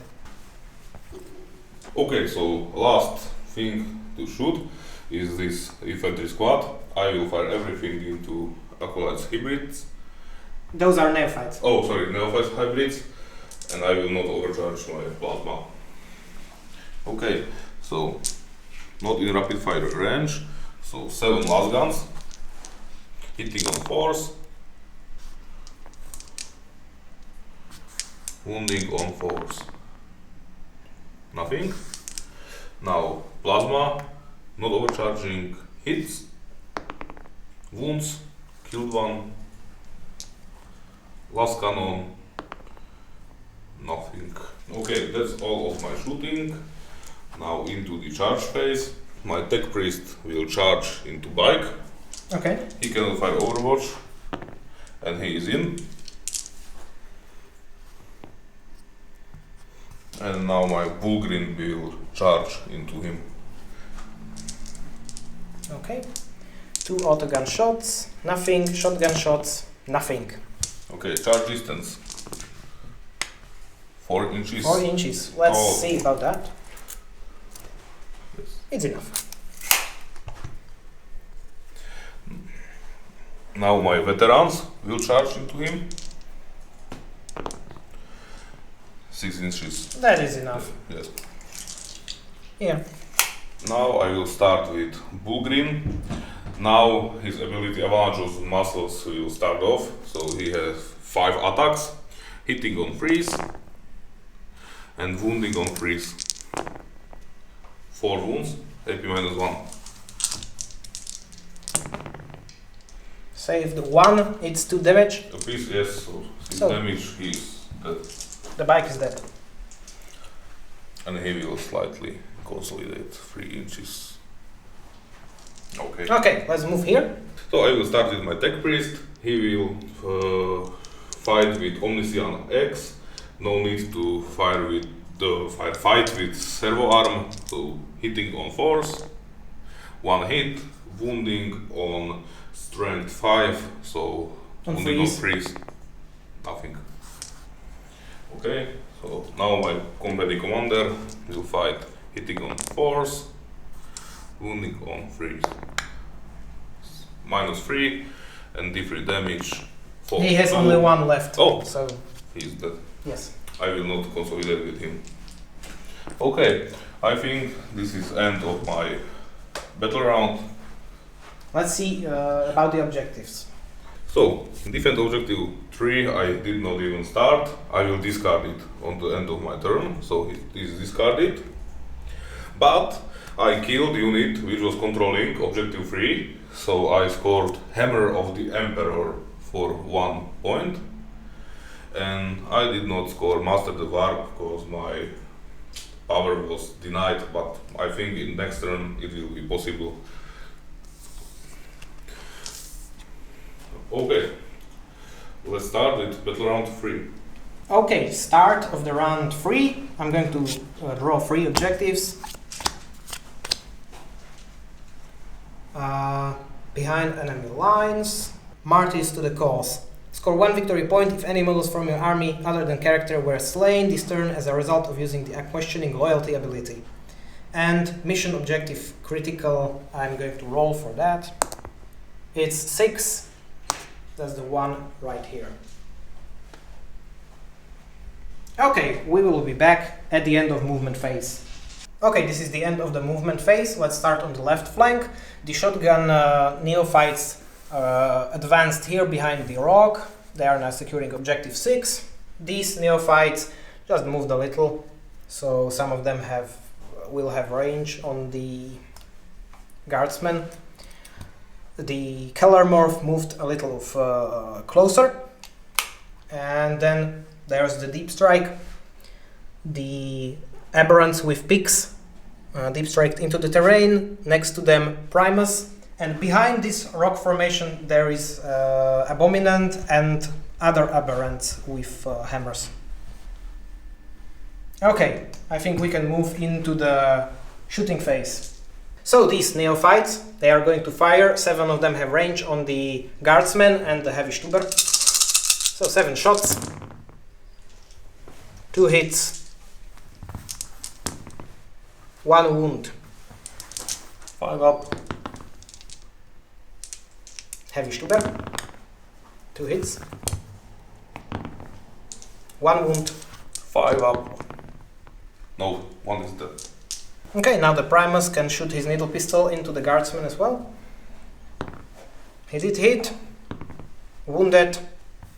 Okay, so last thing to shoot is this infantry squad. I will fire everything into Acolytes hybrids. Those are neophytes. Oh, sorry, Neophytes hybrids. And I will not overcharge my plasma. Okay, so not in rapid fire range. So 7 las guns. Hitting on 4s. Wounding on 4s. Nothing. Now plasma, not overcharging, hits, wounds, killed 1, last cannon, nothing. Okay, that's all of my shooting. Now into the charge phase. My tech priest will charge into bike. Okay. He can fire Overwatch, and he is in. And now my Bullgrin will charge into him. Okay. 2 autogun shots, nothing. Shotgun shots, nothing. Okay, charge distance. 4 inches. 4 inches. Let's see about that. Yes. It's enough. Now my veterans will charge into him. 6 inches. That is enough. Yes. Yeah. Now I will start with Bullgrin. Now his ability Avalanche of Muscles will start off. So he has 5 attacks, hitting on 3s and wounding on 3s. 4 wounds, AP -1. Saved 1, it's 2 damage. A piece, yes, so his So- damage is dead. The bike is dead. And he will slightly consolidate 3 inches. Okay. Okay, let's move here. So I will start with my tech priest. He will fight with Omniscient X. No need to fight with servo arm. So hitting on 4s, 1 hit, wounding on strength 5. So On wounding on freeze. 3s, nothing. Okay. So now my combating commander will fight hitting on 4s, wounding on 3s. -3 and D3 damage. He has only 1 left. Oh. So, He's dead. yes. I will not consolidate with him. Okay, I think this is end of my battle round. Let's see about the objectives. So, defense objective 3 I did not even start. I will discard it on the end of my turn, so it is discarded. But I killed unit which was controlling objective 3, so I scored Hammer of the Emperor for 1 point. And I did not score Master the War because my power was denied, but I think in next turn it will be possible. Okay, let's start with battle round 3. Okay, start of the round 3. I'm going to draw 3 objectives. Behind enemy lines. Martyrs to the cause. Score 1 victory point if any models from your army other than character were slain this turn as a result of using the Unquestioning Loyalty ability. And mission objective critical, I'm going to roll for that. It's 6. That's the one right here. Okay, we will be back at the end of movement phase. Okay, this is the end of the movement phase. Let's start on the left flank. The shotgun neophytes advanced here behind the rock. They are now securing objective 6. These neophytes just moved a little, so some of them will have range on the guardsmen. The Kellermorph moved a little closer, and then there's the deep strike. The aberrants with picks deep strike into the terrain. Next to them Primus, and behind this rock formation there is Abominant and other aberrants with hammers. Okay, I think we can move into the shooting phase. So these neophytes, they are going to fire. 7 of them have range on the guardsmen and the heavy Stuber. So 7 shots, 2 hits, 1 wound, 5 up, heavy Stuber, 2 hits, 1 wound, 5 up. No, 1 is dead. Okay, now the Primus can shoot his needle pistol into the guardsman as well. He did hit, wounded,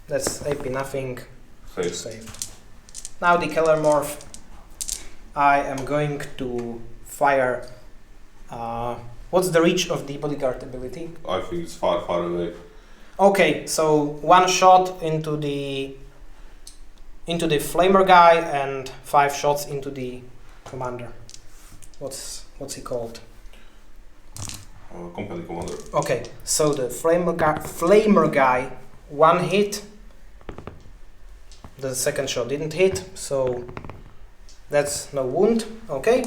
that's AP nothing, save. Now the Kellermorph, I am going to fire. What's the reach of the bodyguard ability? I think it's far away. Okay, so 1 shot into the flamer guy and 5 shots into the commander. What's he called? Company commander. Okay, so the flamer guy, 1 hit. The second shot didn't hit, so that's no wound. Okay,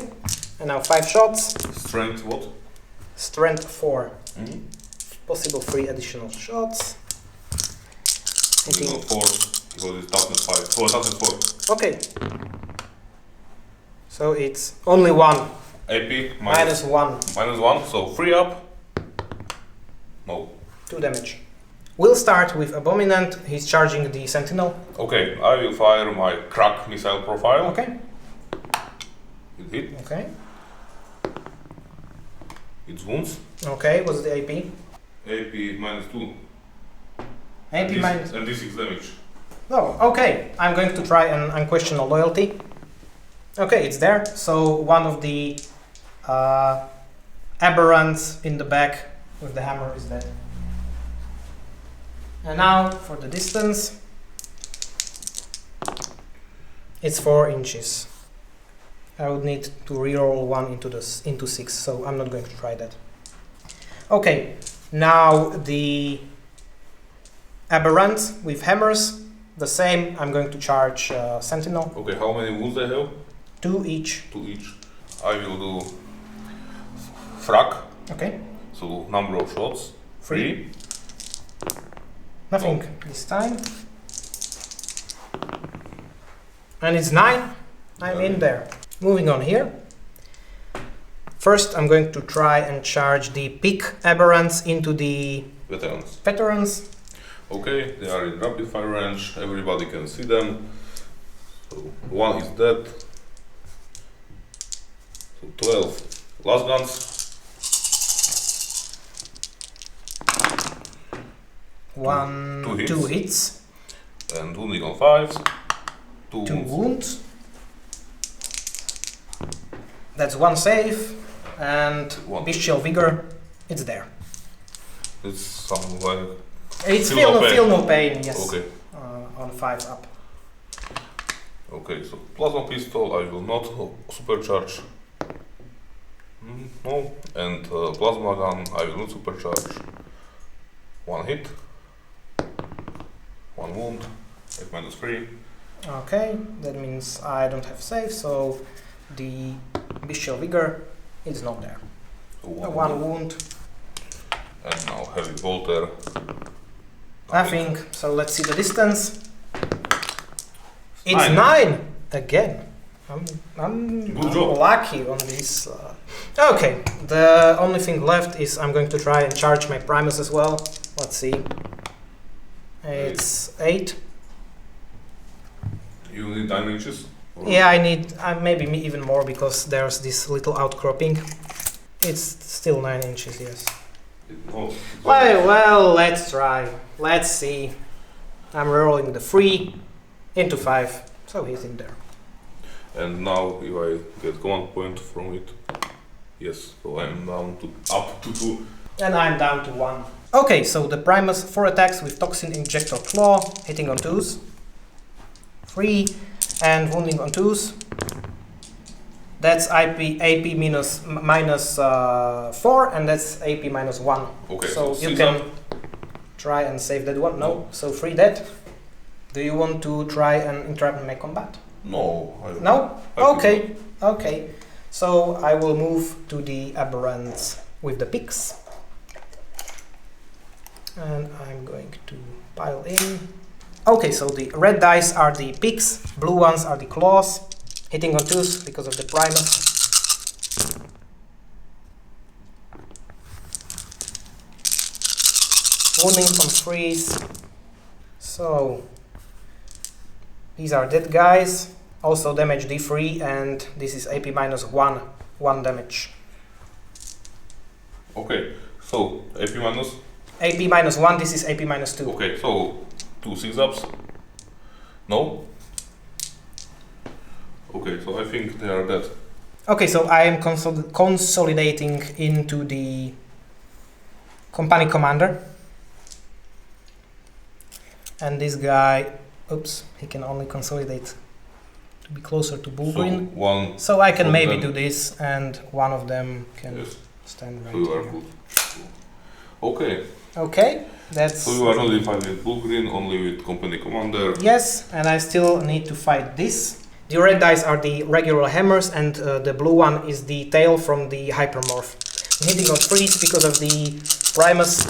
and now 5 shots. Strength what? Strength 4. Mm-hmm. Possible 3 additional shots. Hitting 4 because it's toughness 5. Oh, toughness 4. Okay. So it's only 1. AP minus 1. Minus 1, so 3 up. No. 2 damage. We'll start with Abominant. He's charging the Sentinel. Okay, I will fire my crack missile profile. Okay. It hit. Okay. It wounds. Okay, what's the AP? AP minus 2. AP minus... And D6 damage. Oh, okay. I'm going to try an Unquestionable Loyalty. Okay, it's there. So one of the aberrants in the back with the hammer is dead. And now for the distance. It's 4 inches. I would need to reroll 1 into 6, so I'm not going to try that. Okay, now the aberrants with hammers, the same. I'm going to charge Sentinel. Okay, how many wounds they have? 2 each. 2 each. I will do frag. Okay. So number of shots. 3. Nothing this time. And it's 9. I'm in there. Moving on here. First, I'm going to try and charge the pick aberrants into the veterans. Okay, they are in rapid fire range. Everybody can see them. So 1 is dead. So 12 last guns. 2 hits. And wounding on 5s. 2 wounds. That's 1 save. And Bestial Vigor, it's there. It's some like... It's feel no pain, yes. Okay. On 5 up. Okay, so plasma pistol I will not supercharge. No, and plasma gun I will not supercharge. 1 hit, 1 wound, at -3. Okay, that means I don't have save, so the bestial vigor is not there. 1 wound. And now heavy bolter. Nothing. So let's see the distance. It's 9. 9 again. I'm Good job. lucky on this. Okay, the only thing left is I'm going to try and charge my Primus as well. Let's see. It's 8. You need 9 inches? Yeah, I need maybe even more because there's this little outcropping. It's still 9 inches, yes. Oh, Well, let's try. Let's see. I'm rolling the 3 into 5, so he's in there. and now if I get command point from it, yes, so I'm down to up to 2. And I'm down to 1. Okay, so the Primus 4 attacks with Toxin Injector Claw, hitting on 2s. 3 and wounding on 2s. That's AP minus 4 and that's AP minus 1. Okay, so so you can try and save that one. No, so 3 dead. Do you want to try and interrupt my combat? No. No? I Okay, okay. So I will move to the aberrants with the picks. And I'm going to pile in. Okay, so the red dice are the picks, blue ones are the claws, hitting on 2s because of the Primus. Wounding on 3s. So these are dead guys. Also damage D3 and this is AP minus 1 damage. Okay, so AP minus? AP minus 1, this is AP minus 2. Okay, so 2 6-ups? No? Okay, so I think they are dead. Okay, so I am consolidating into the company commander. And this guy, oops, he can only consolidate to be closer to Bulgrin. So I can maybe do this and one of them can stand right you are here. good. Okay. Okay, that's... So you are only fighting with Bulgrin, only with company commander. Yes, and I still need to fight this. The red dice are the regular hammers and the blue one is the tail from the hypermorph. I'm hitting on 3s because of the Primus.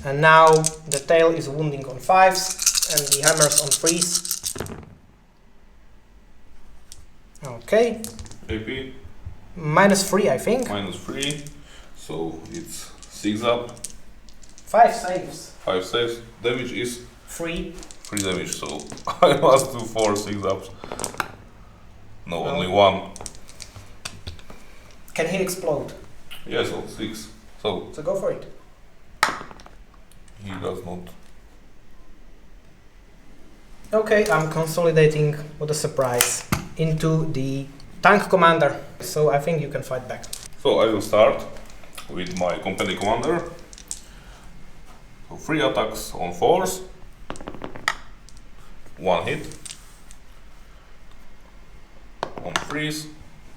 And now the tail is wounding on 5s and the hammers on 3s. Okay. AP? Minus 3, I think. Minus 3. So it's 6-up. 5 saves. 5 saves. Damage is 3. 3 damage, so I must do 4 6-ups. No, only 1. Can he explode? Yeah, so 6. So go for it. he does not. Okay, I'm consolidating with a surprise into the tank commander. So I think you can fight back. So I will start with my company commander. So 3 attacks on 4s. 1 hit. On 3s.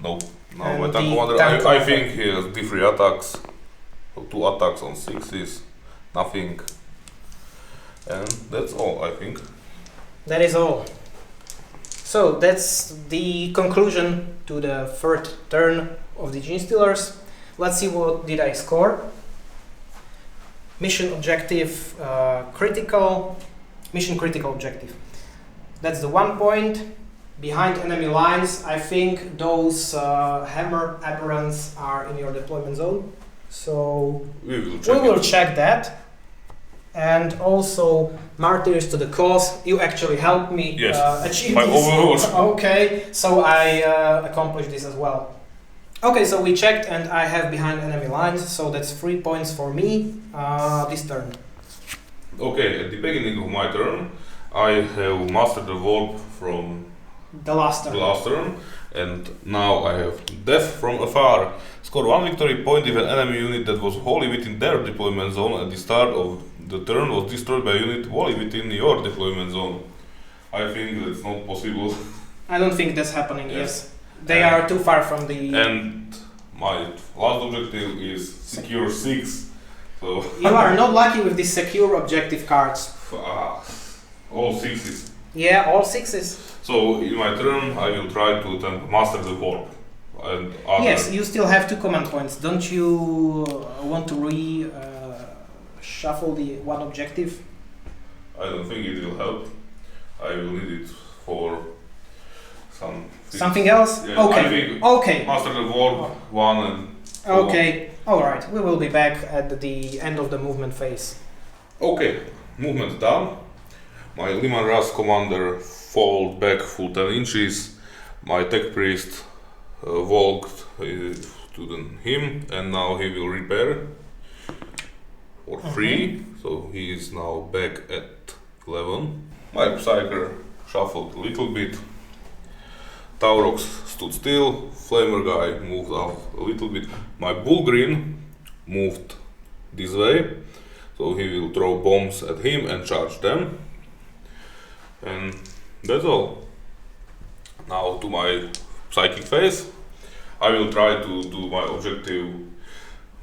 No. Now my tank commander, I think he has D3 attacks. So 2 attacks on 6s. Nothing. And that's all, I think. That is all. So that's the conclusion to the third turn of the Genestealers. Let's see what did I score. Mission objective critical. Mission critical objective. That's the 1 point. Behind enemy lines, I think those hammer aberrants are in your deployment zone. So we will check that. And also, Martyrs to the cause, you actually helped me achieve my this. overlords. Okay, so I accomplished this as well. Okay, so we checked and I have behind enemy lines, so that's 3 points for me this turn. Okay, at the beginning of my turn, I have mastered the warp from the last turn. And now I have Death from Afar. Score 1 victory point if an enemy unit that was wholly within their deployment zone at the start of the turn was destroyed by a unit wholly within your deployment zone. I think that's not possible. I don't think that's happening, yes. They are too far from the... And my last objective is Secure 6. So you are not lucky with these secure objective cards. All 6s. Yeah, all 6s. So in my turn I will try to master the warp. And yes, you still have 2 command points. Don't you want to shuffle the one objective? I don't think it will help. I will need it for something else? Yeah, okay. Okay. Master the warp 1 and... Okay. Alright, we will be back at the end of the movement phase. Okay, movement done. My Liman Ras commander followed back full 10 inches. My tech priest walked to him, and now he will repair for free. So he is now back at 11. My Psyker shuffled a little bit. Taurox stood still. Flamer guy moved out a little bit. My Bullgreen moved this way, so he will throw bombs at him and charge them. And that's all. Now to my psychic phase. I will try to do my objective,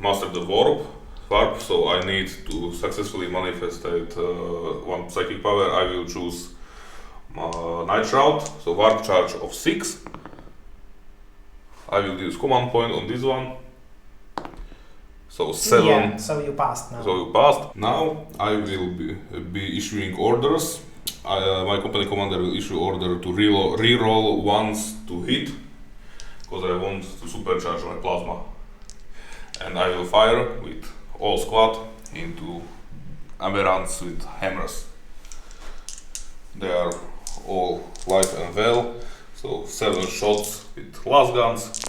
master the warp, so I need to successfully manifestate one psychic power. I will choose Night Shroud, so warp charge of 6. I will use command point on this one. So 7. Yeah, so you passed now. So you passed. Now I will be issuing orders. My company commander will issue order to reroll once to hit, because I want to supercharge my plasma. And I will fire with all squad into aberrants with hammers. They are all live and well, so 7 shots with las guns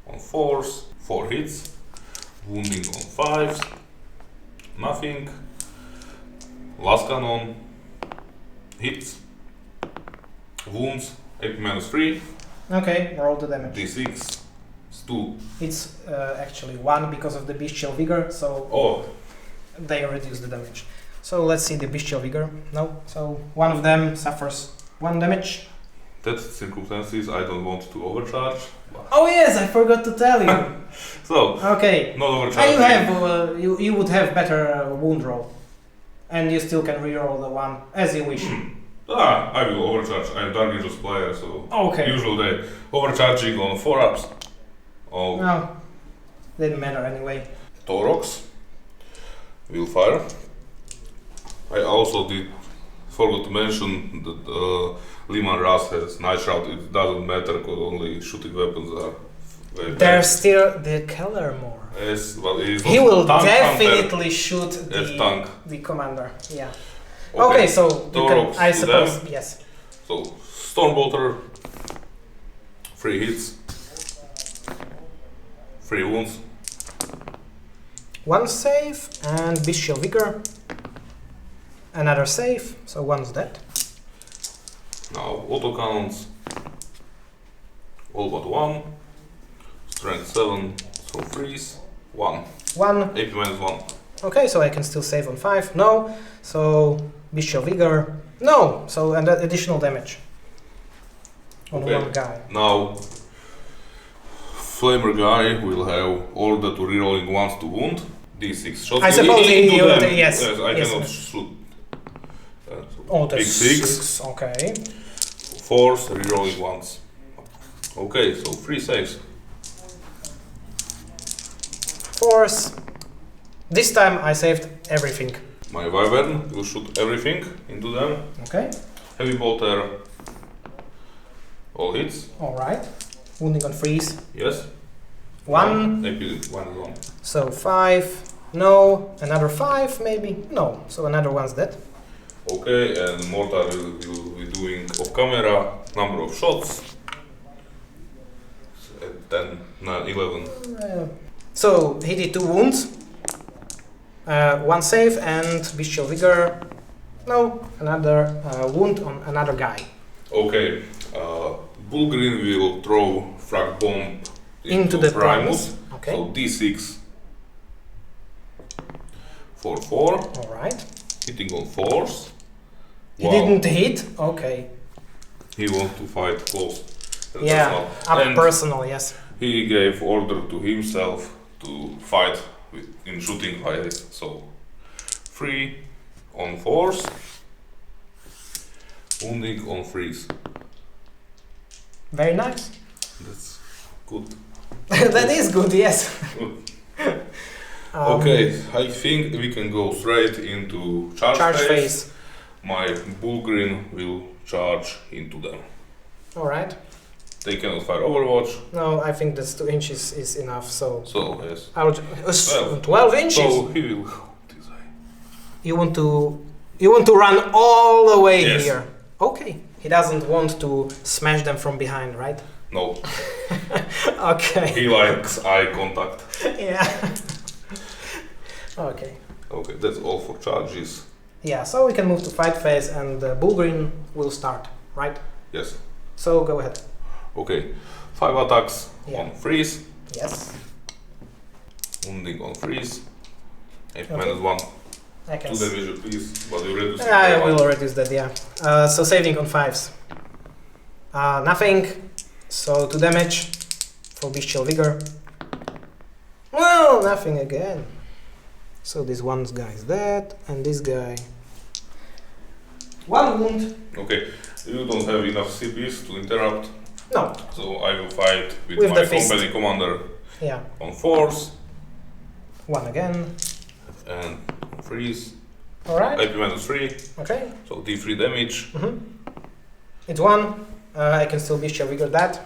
on 4s, 4 hits, wounding on 5s, nothing, las cannon, hits, wounds, AP -3. Okay, roll the damage. D6, it's 2. It's actually 1 because of the bestial vigor, so they reduce the damage. So let's see the bestial vigor. No, so one of them suffers 1 damage. That circumstances I don't want to overcharge. Oh yes, I forgot to tell you. So okay, not overcharging. you have you would have better wound roll, and you still can reroll the one as you wish. I will overcharge. I'm Dark Angels player, so usual day. Overcharging on 4-ups. Oh. No, didn't matter anyway. Taurox will fire. I also forgot to mention that Liman Ras has Night Shroud. It doesn't matter because only shooting weapons are very There's still the Keller more. Yes, but he will definitely shoot the commander. Yeah. Okay, so you can, I suppose, yes. So Stormbolter, 3 hits, 3 wounds. 1 save and bestial vigor. Another save, so 1's dead. Now autocannons, all but 1. Strength 7, so freeze, 1. 1. AP -1. Okay, so I can still save on 5. No, so bestial vigor. No, so and additional damage on 1 guy. Now Flamer guy will have order to rerolling once to wound. D6 shots. I suppose yes. I cannot shoot. Big 6. Okay. 4s, rerolling once. Okay, so 3 saves. 4s. This time I saved everything. My Wyvern will shoot everything into them. Okay. Heavy bolter. All hits. Alright. Wounding on freeze. Yes. 1. AP 1. So 5. No. Another 5 maybe? No. So another 1's dead. Okay, and Mortar will be doing off camera number of shots. 10, 9, 11. So he did 2 wounds. 1 save and bestial vigor. No, another wound on another guy. Okay, Bulgrin will throw frag bomb into the Primus. Okay. So d6 for 4. Alright. Hitting on 4s. He didn't hit? Okay. He wants to fight close. Yeah, up personal, yes. He gave order to himself to fight in shooting fires. So 3 on 4s. Wounding on 3s. Very nice. That's good. That is good, yes. Okay, I think we can go straight into charge phase. My Bulgrin will charge into them. Alright. They cannot fire Overwatch. No, I think that's 2 inches is enough, so... So, yes. 12 inches? So, he will go this way. You want to run all the way Yes. here? Okay. He doesn't want to smash them from behind, right? No. Okay. He likes eye contact. Yeah. Okay. Okay, that's all for charges. Yeah, so we can move to fight phase and Bulgrin will start, right? Yes. So go ahead. Okay, 5 attacks Yeah. on freeze. Yes. Wounding on freeze. 8 Okay. minus 1. I can 2 damage please, but you reduce it. I will reduce that, yeah. So saving on 5s. Nothing. So 2 damage for Bestial Vigor. Well, nothing again. So this one guy is dead, and this guy... 1 wound. Okay, you don't have enough CPs to interrupt. No. So I will fight with With my the fist. company commander Yeah. on 4s 1 again. and freeze. Alright. IP minus 3, Okay. so D3 damage. It's 1. I can still Bestial Vigor that.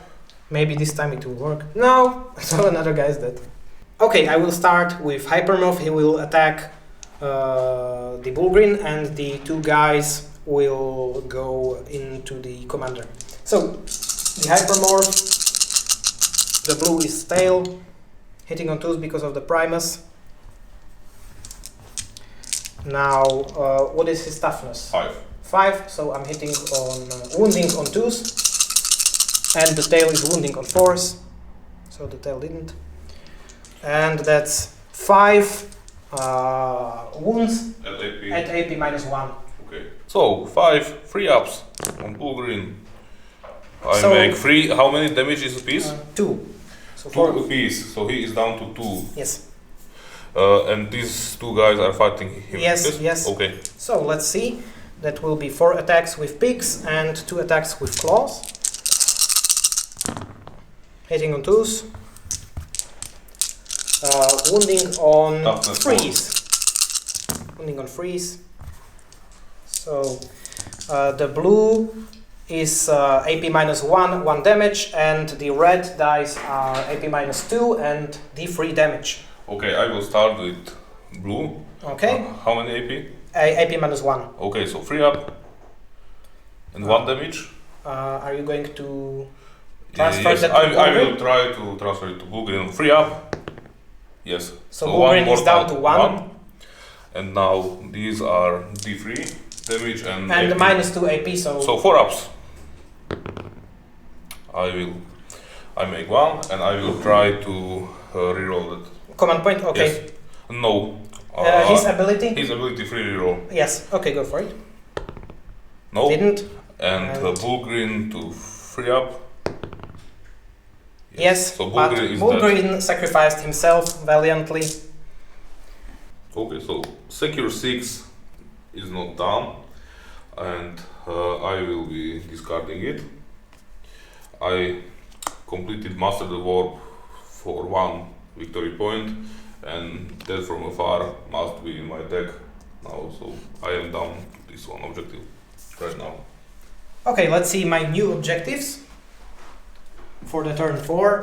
Maybe this time it will work. No! So another guy is dead. Okay, I will start with Hypermorph. He will attack the Bulgrin, and the 2 guys will go into the commander. So, the Hypermorph, the blue is tail, hitting on 2s because of the Primus. Now, what is his toughness? 5. 5, so I'm hitting on wounding on 2s, and the tail is wounding on 4s, so the tail didn't. And that's 5 wounds At AP. at AP minus 1. Okay. So 5 free ups on Bulgrin. I So- make 3. How many damage is a piece? 2. So 2 4. apiece. So he is down to 2. Yes. And these 2 guys are fighting him. Yes, yes. Okay. So let's see. That will be 4 attacks with picks and 2 attacks with claws. Hitting on 2s. Wounding on Toughness freeze. Wounding on freeze. So the blue is AP minus 1, 1 damage, and the red dice are AP minus 2 and D3 damage. Okay, I will start with blue. Okay? How many AP? AP minus 1. Okay, so 3 up and 1 damage. Are you going to transfer Yes, that to I Bulgrin? will try to transfer it to Bulgrin. 3 up. Yes. So one Bulgrin more is down time, to 1. And now these are D3 damage and And AP. minus 2 AP, so... So 4 ups. I make 1 and I will try to reroll it. Command point? Okay. Yes. No. His ability? His ability free reroll. Yes. Okay, go for it. No. Didn't. And And- Bulgrin to free up. Yes, So but Bulgrin is Bulgrin sacrificed himself valiantly. Okay, so secure 6 is not done, and I will be discarding it. I completed Master the Warp for 1 victory point, and that from afar must be in my deck now, so I am down this one objective right now. Okay, let's see my new objectives for the turn 4.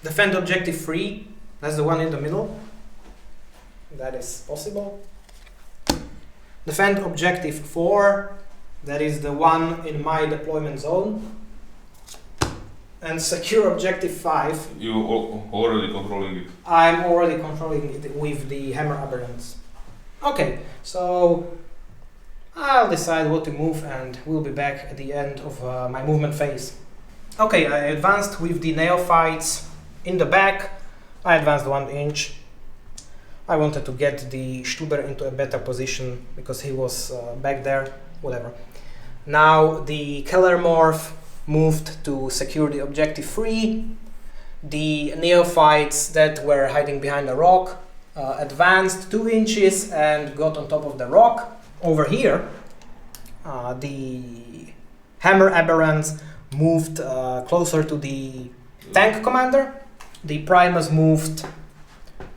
Defend objective 3, that's the one in the middle. That is possible. Defend objective 4, that is the one in my deployment zone. And secure objective 5. You already controlling it. I'm already controlling it with the hammer aberrants. Okay, so I'll decide what to move and we'll be back at the end of my movement phase. Okay, I advanced with the neophytes in the back. I advanced 1 inch. I wanted to get the Stuber into a better position because he was back there, whatever. Now the Kellermorph moved to secure the objective 3. The neophytes that were hiding behind a rock advanced 2 inches and got on top of the rock. Over here, the Hammer Aberrants moved closer to the tank commander. The Primus moved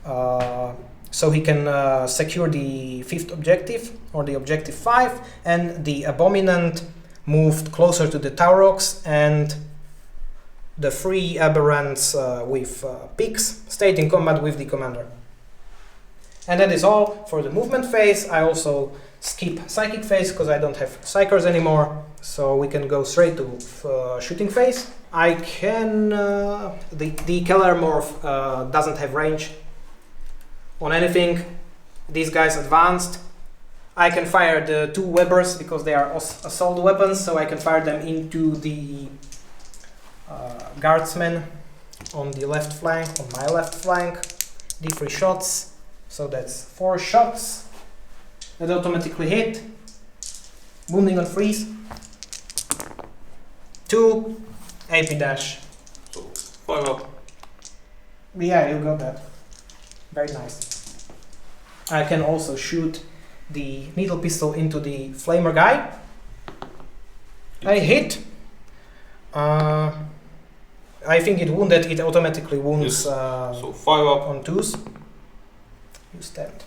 so he can secure the 5th objective, or the objective 5, and the Abominant moved closer to the Taurox, and the 3 Aberrants with picks stayed in combat with the commander. And that is all for the movement phase. I also skip psychic phase because I don't have psychers anymore, so we can go straight to shooting phase. I can... the Kellermorph doesn't have range on anything. These guys advanced. I can fire the 2 Webbers because they are assault weapons, so I can fire them into the guardsmen on the left flank, on my left flank. D3 shots, so that's 4 shots that automatically hit. Wounding on freeze. 2 AP dash. So 5 up. Yeah, you got that. Very nice. I can also shoot the needle pistol into the flamer guy. I hit. I think it wounded. It automatically wounds. Yes. So 5 up on 2s. You stand.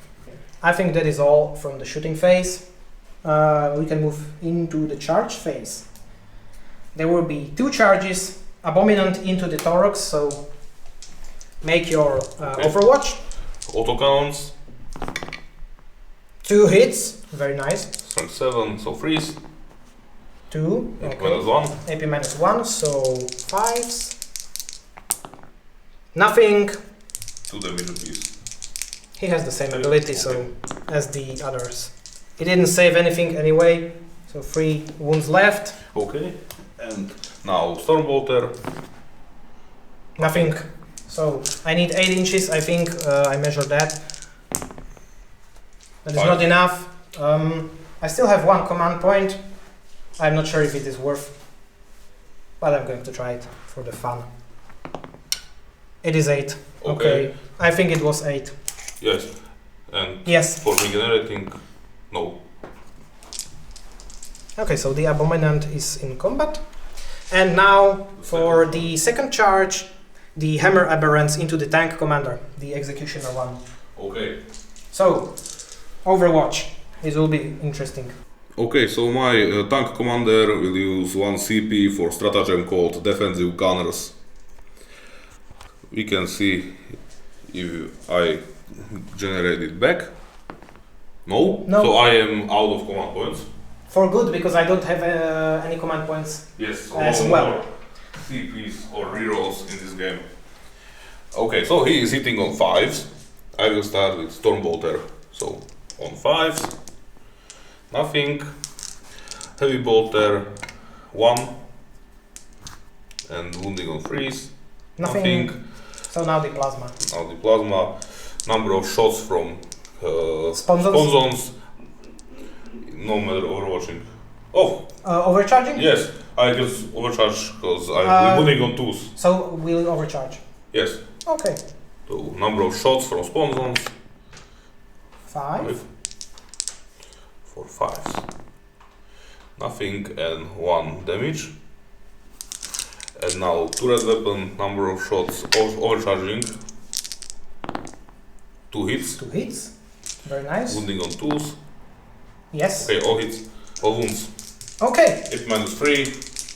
I think that is all from the shooting phase. We can move into the charge phase. There will be 2 charges. Abominant into the Taurox. So make your Overwatch. Autocannons. 2 hits. Very nice. Strength 7, so freeze. 2. AP Okay. -1. AP -1, so 5s. Nothing. 2 damage apiece. He has the same ability so as the others. He didn't save anything anyway, so 3 wounds left. Okay. And now Stormbolter. Nothing. So I need 8 inches, I think. I measured that. That is 5. not enough. I still have 1 command point. I'm not sure if it is worth, but I'm going to try it for the fun. It is 8. Okay. I think it was 8. Yes. And Yes. for regenerating, no. Okay, so the Abominant is in combat. And now for the second charge, the Hammer Aberrants into the tank commander, the Executioner one. Okay. So, Overwatch. This will be interesting. Okay, so my tank commander will use 1 CP for stratagem called Defensive Gunners. We can see if I generate it back. No? No. So I am out of command points. For good, because I don't have any command points. Yes, so as no well. more CPs or rerolls in this game. Okay, so he is hitting on 5s. I will start with Stormbolter. So on 5s, nothing. Heavy Bolter 1 and wounding on 3s. Nothing. So now the Plasma. Now the Plasma. Number of shots from Sponzons. No matter overwatching. Oh, Overcharging? yes, I just overcharge because I'm wounding on 2s. So we'll overcharge. Yes. Okay. So number of shots from spawn zones. 5. For 5s. Nothing and 1 damage. And now turret weapon, number of shots overcharging. 2 hits. 2 hits. Very nice. Wounding on 2s. Yes. Okay, all hits, all wounds. Okay. Hit -3.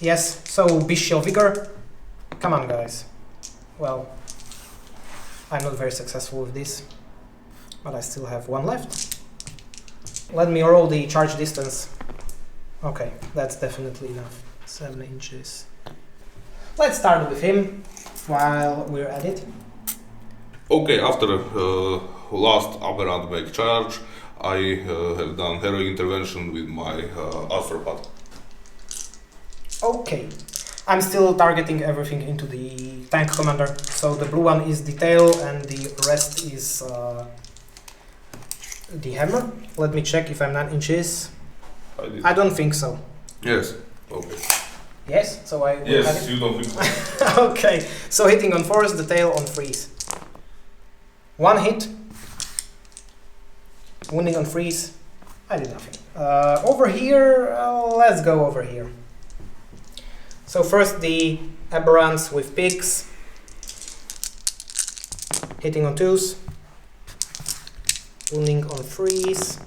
Yes. So Bestial Vigor. Come on, guys. Well, I'm not very successful with this, but I still have 1 left. Let me roll the charge distance. Okay, that's definitely enough. 7 inches. Let's start with him while we're at it. Okay, after last aberrant make charge, I have done heroic intervention with my astropod. Okay, I'm still targeting everything into the tank commander. So the blue one is the tail and the rest is the hammer. Let me check if I'm 9 inches. I don't think so. Yes. Okay. Yes? So I... Yes, you don't think so. Okay. So hitting on force, the tail on freeze. 1 hit. Wounding on freeze. I did nothing. Over here, let's go over here. So first the aberrants with picks. Hitting on 2s. Wounding on freeze.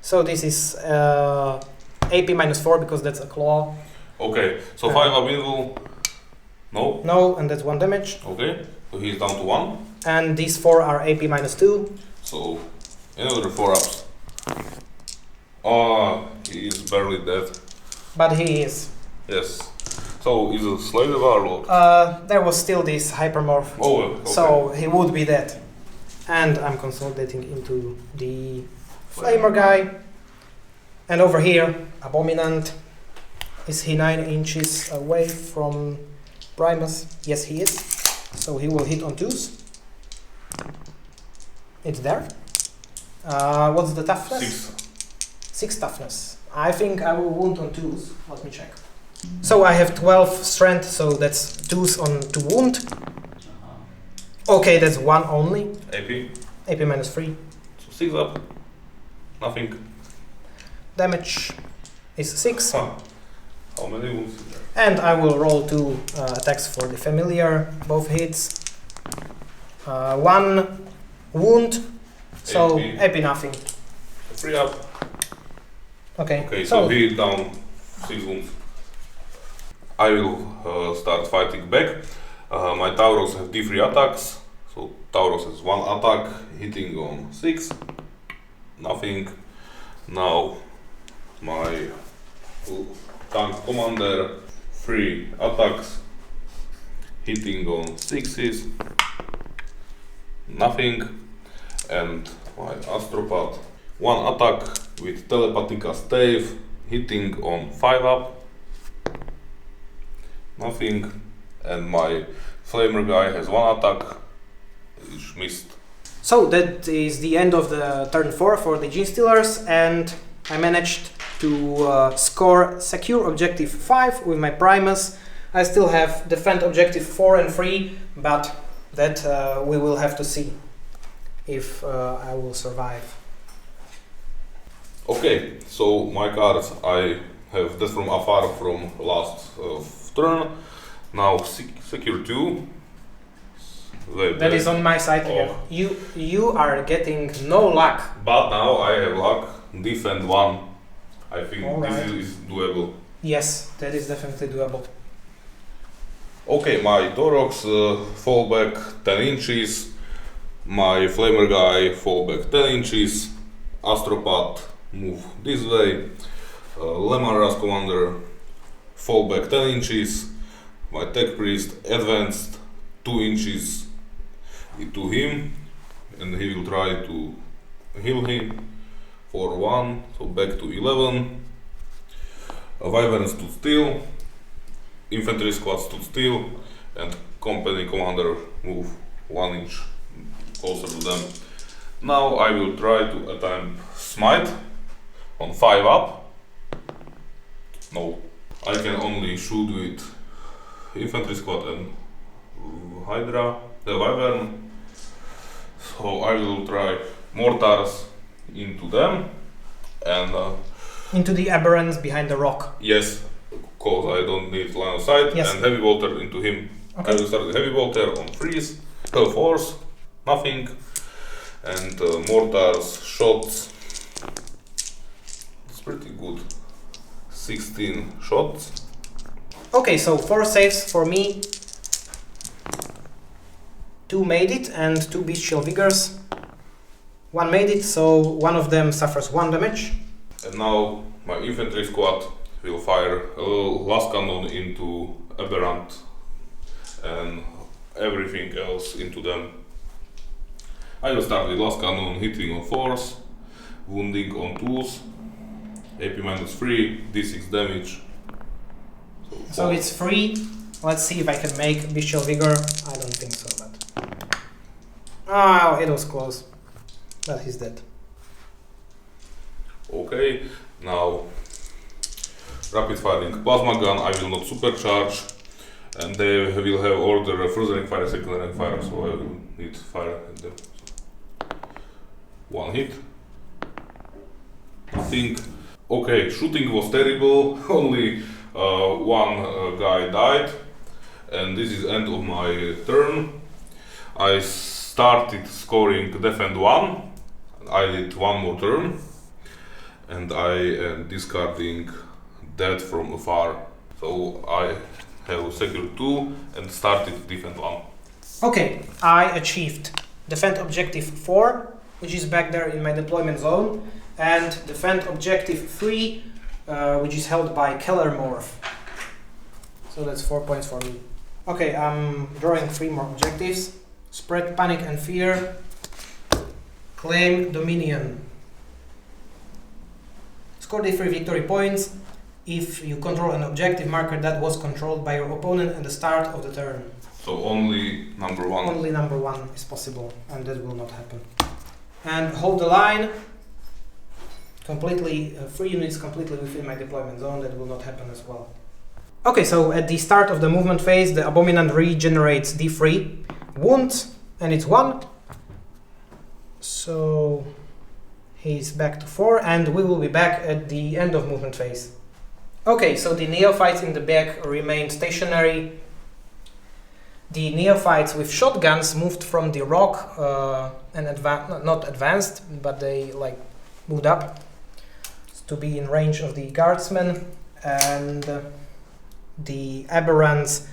So this is AP -4 because that's a claw. Okay, so 5 up invul. No? No, and that's 1 damage. Okay, so he's down to 1. And these 4 are AP -2. So another 4 ups. Oh, he is barely dead. But he is. Yes. So he's a slave warlord. There was still this hypermorph. Oh, okay. So he would be dead. And I'm consolidating into the flamer guy. And over here, Abominant. Is he 9 inches away from Primus? Yes, he is. So he will hit on 2s. It's there. What's the toughness? 6 toughness. I think I will wound on 2s. Let me check. So I have 12 strength, so that's 2s on to wound. Okay, that's 1 only. AP? AP -3. So 6 up. Nothing. Damage is 6. Huh. How many wounds is there? And I will roll 2 attacks for the familiar, both hits. 1 wound, so AP nothing. 3 up. Okay. Okay, so he down 6 wounds. I will start fighting back. My Tauros have D3 attacks. So Tauros has 1 attack, hitting on 6. Nothing. Now my tank commander, 3 attacks, hitting on 6s. Nothing. And my Astropath, 1 attack with Telepathica Stave, hitting on 5 up. Nothing. And my Flamer guy has 1 attack, which missed. So that is the end of the turn 4 for the Genestealers, and I managed to score secure objective 5 with my Primus. I still have defend objective 4 and 3, but that we will have to see if I will survive. Okay, so my cards I have that from afar from last turn. Now secure 2. That is on my side here. You are getting no luck. But now I have luck. Defend 1. I think Alright. this is doable. Yes, that is definitely doable. Okay, my Tauros fall back 10 inches. My Flamer guy fall back 10 inches. Astropath move this way. Lemaras commander fall back 10 inches. My Tech Priest advanced 2 inches to him, and he will try to heal him for 1, so back to 11. Wyvern stood still, infantry squad stood still, and company commander move 1 inch closer to them. Now I will try to attempt smite on 5 up. No, I can only shoot with infantry squad and Hydra, the Wyvern. So I will try mortars into them and into the aberrants behind the rock. yes, because I don't need line of sight. Yes. And heavy bolter into him. Okay. I will start with heavy bolter on freeze, force, nothing, and mortars, shots. It's pretty good. 16 shots. Okay, so 4 saves for me. 2 made it and 2 bestial vigors. 1 made it, so one of them suffers 1 damage. And now my infantry squad will fire a little last cannon into aberrant and everything else into them. I will start with last cannon, hitting on 4s, wounding on 2s, AP -3, d6 damage. So So it's 3. Let's see if I can make Bestial Vigor. I don't think so, but... Oh, it was close. But he's dead. Okay, now rapid firing plasma gun. I will not supercharge, and they will have order first rank fire, second rank fire, so I will need fire at them. One hit. Nothing. Okay, shooting was terrible. Only one guy died, and this is end of my turn. I started scoring defend 1. I did one more turn, and I am discarding dead from afar. So I have secured 2 and started defend 1. Okay, I achieved defend objective 4, which is back there in my deployment zone, and defend objective 3, which is held by Keller Morph. So that's 4 points for me. Okay, I'm drawing 3 more objectives. Spread panic and fear. Claim dominion. Score D3 victory points if you control an objective marker that was controlled by your opponent at the start of the turn. So only number 1. Only number 1 is possible, and that will not happen. And hold the line. Completely 3 units completely within my deployment zone. That will not happen as well. Okay, so at the start of the movement phase, the Abominant regenerates D3 wounds, and it's 1. So he's back to 4, and we will be back at the end of movement phase. Okay, so the neophytes in the back remain stationary. The neophytes with shotguns moved from the rock and not advanced, but they like moved up to be in range of the guardsmen, and the aberrants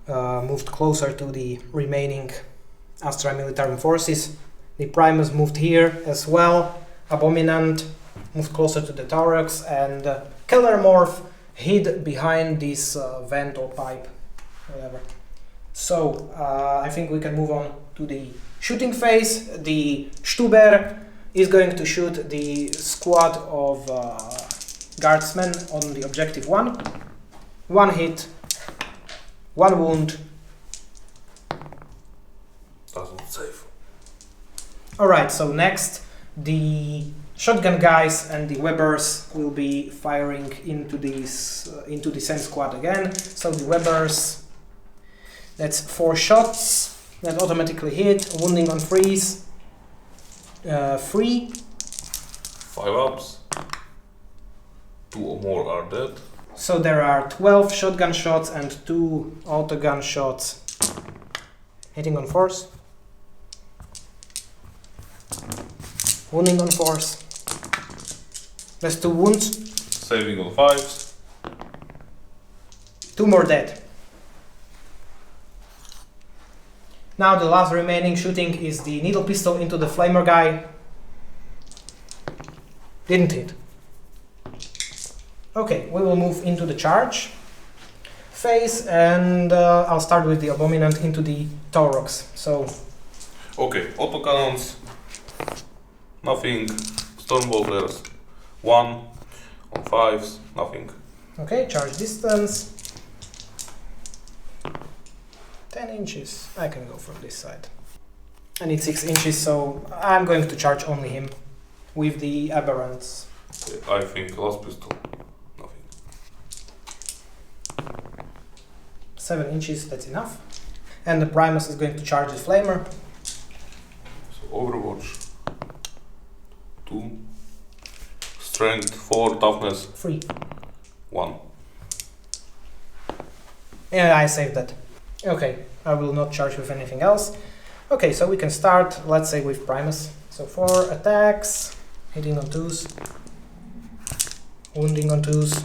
moved closer to the remaining Astra Militarum forces. The Primus moved here as well. Abominant moved closer to the Thorax, and Keller Morph hid behind this vent or pipe, whatever. So I think we can move on to the shooting phase. The Stuber is going to shoot the squad of guardsmen on the objective 1. 1 hit, 1 wound. Doesn't save. Alright, so next the shotgun guys and the Webbers will be firing into these into the same squad again. So the Webbers, that's 4 shots that automatically hit, wounding on freeze, 3. 5 ups. 2 or more are dead. So there are 12 shotgun shots and 2 autogun shots hitting on force. Wounding on force. That's 2 wounds. Saving on 5s. 2 more dead. Now the last remaining shooting is the needle pistol into the flamer guy. Didn't hit. Okay, we will move into the charge phase, and I'll start with the Abominant into the Thorax. So, okay, autocannons. Nothing. Stormbolters. 1 on 5s. Nothing. okay, charge distance. 10 inches. I can go from this side. I need 6 inches, so I'm going to charge only him with the Aberrants. Okay, I think last pistol. Nothing. 7 inches, that's enough. And the Primus is going to charge the Flamer. So Overwatch. 2. Strength 4, toughness 3. 1. Yeah, I saved that. Okay, I will not charge with anything else. Okay, so we can start, let's say, with Primus. So 4 attacks, hitting on 2s, wounding on 2s.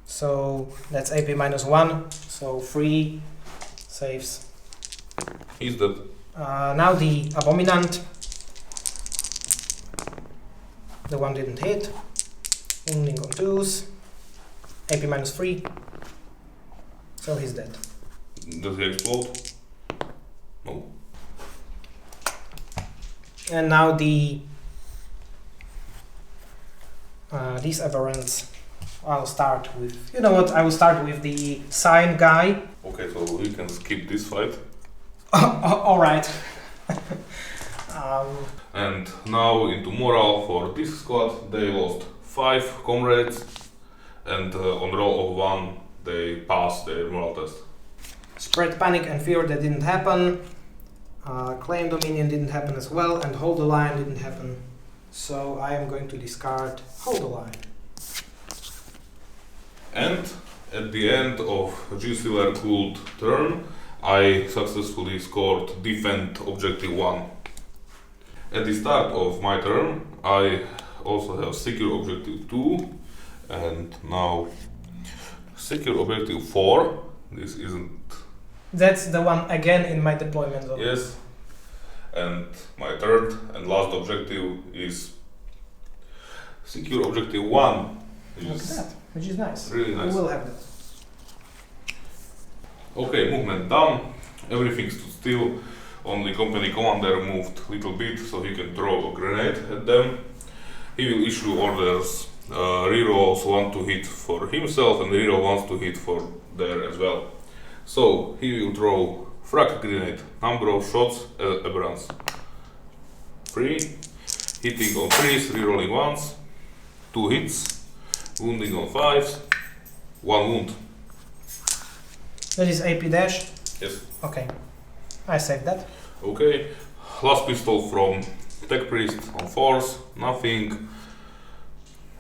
So that's AP -1, so 3 saves. He's dead. Now the Abominant. The one didn't hit. Wounding on 2s, AP -3. So he's dead. Does he explode? No. And now the these Aberrants. I'll start with, you know what, I will start with the sign guy. Okay, so we can skip this fight. Alright. And now into morale for this squad. They lost 5 comrades, and on roll of 1 they passed their morale test. Spread panic and fear, that didn't happen. Claim dominion didn't happen as well, and hold the line didn't happen. So I am going to discard hold the line. And at the end of Genestealer Cult turn, I successfully scored defend objective 1. At the start of my turn, I also have secure objective 2, and now secure objective 4. This isn't... That's the one again in my deployment zone. Yes. And my third and last objective is secure objective 1. Look at that, which is nice. Really nice. We will have that. Okay, movement done. Everything stood still. Only company commander moved a little bit so he can throw a grenade at them. He will issue orders, rerolls 1 to hit for himself and reroll 1 to hit for there as well. So he will throw frag grenade, number of shots, aberrants. 3, hitting on 3s, rerolling 1s, 2 hits, wounding on 5s, 1 wound. That is AP dash? Yes. Okay, I saved that. Okay, last pistol from Tech Priest on 4s, nothing.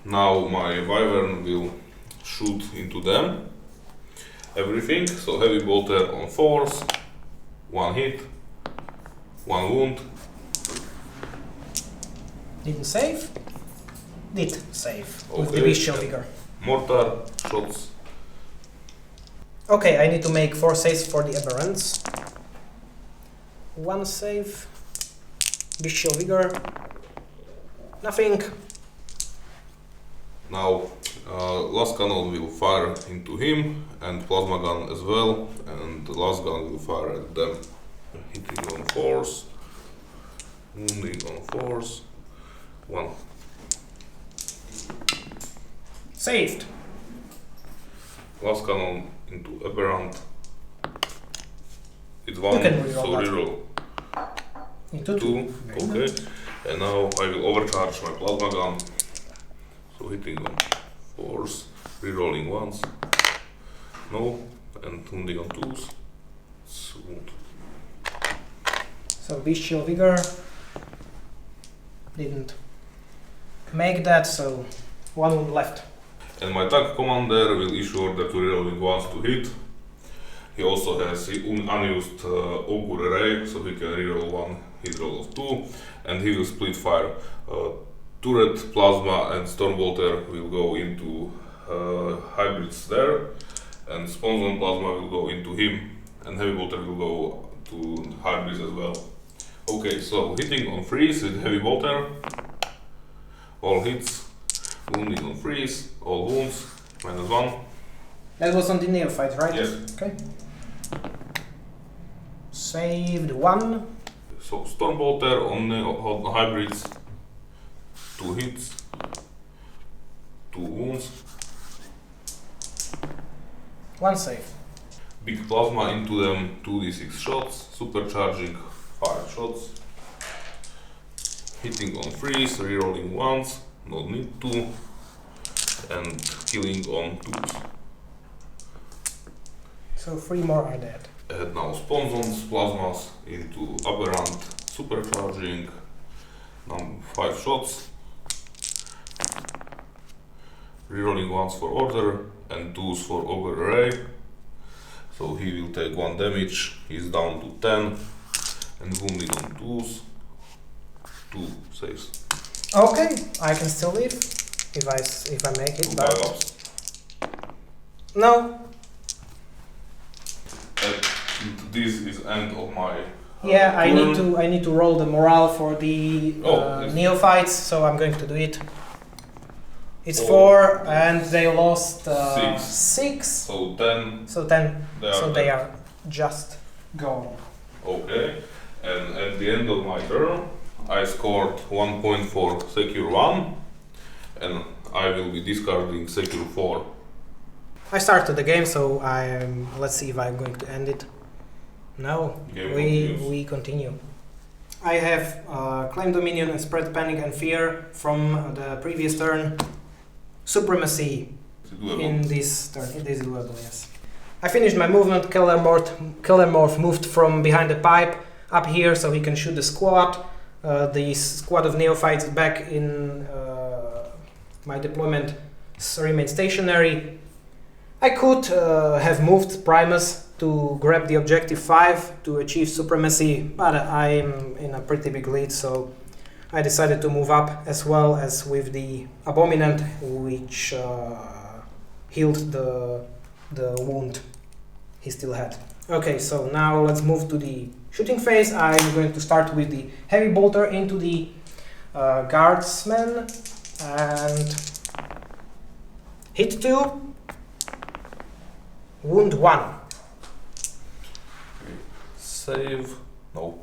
Now my Wyvern will shoot into them. Everything, so heavy bolter on 4s, 1 hit, 1 wound. Didn't save? Did save with the Okay. bestial vigor. Mortar shots. Okay, I need to make 4 saves for the aberrants. 1 save, bestial vigor, nothing. Now last cannon will fire into him and plasma gun as well, and the last gun will fire at them. Hitting on 4s, wounding on 4s, 1. Saved. Last cannon into aberrant. It's You 1, can reroll so that. reroll Into 2. Very Okay, nice. and now I will overcharge my plasma gun. So hitting on 4s, rerolling 1s, no, and wounding on 2s. It's wound. So bestial vigor didn't make that, so 1 wound left. And my tank commander will issue order to rerolling 1s to hit. He also has the unused augur array, so he can reroll 1 hit roll of 2, and he will split fire. Turret, plasma, and stormbolter will go into hybrids there, and sponson plasma will go into him, and heavy bolter will go to hybrids as well. Okay, so hitting on freeze with heavy bolter, all hits, wounding on freeze, all wounds, -1. That was on the neophyte, right? Yes. Okay. Saved 1. So stormbolter on hybrids, 2 hits, 2 wounds, 1 save. big plasma into them, 2d6 shots, supercharging 5 shots, hitting on freeze, rerolling 1s, no need to, and killing on 2s. So 3 more are dead. And now sponsons, plasmas into aberrant, supercharging, 5 shots, rerolling 1s for order and 2s for augur array. So he will take 1 damage, he's down to 10, and wounding on 2s, 2 saves. Okay, I can still live if I make it, 2 but buy-ups. no. And this is end of my Yeah, turn. I need to roll the morale for the Yes. neophytes, so I'm going to do it. It's 4 4, and they lost 6. 6. So 10 So 10. So they dead. are just gone. Okay, and at the end of my turn, I scored 1 point for secure 1, and I will be discarding Secure 4. I started the game, so let's see if I'm going to end it. No, we continue. I have Claim Dominion and Spread Panic and Fear from the previous turn. Supremacy in this turn. It is doable, yes. I finished my movement. Kellermorph moved from behind the pipe up here so he can shoot the squad. The squad of neophytes back in my deployment remained stationary. I could have moved Primus to grab the objective 5 to achieve supremacy, but I'm in a pretty big lead, so I decided to move up as well as with the Abominant, which healed the wound he still had. Okay, so now let's move to the shooting phase. I'm going to start with the Heavy Bolter into the Guardsman and hit 2, wound 1. Save. No.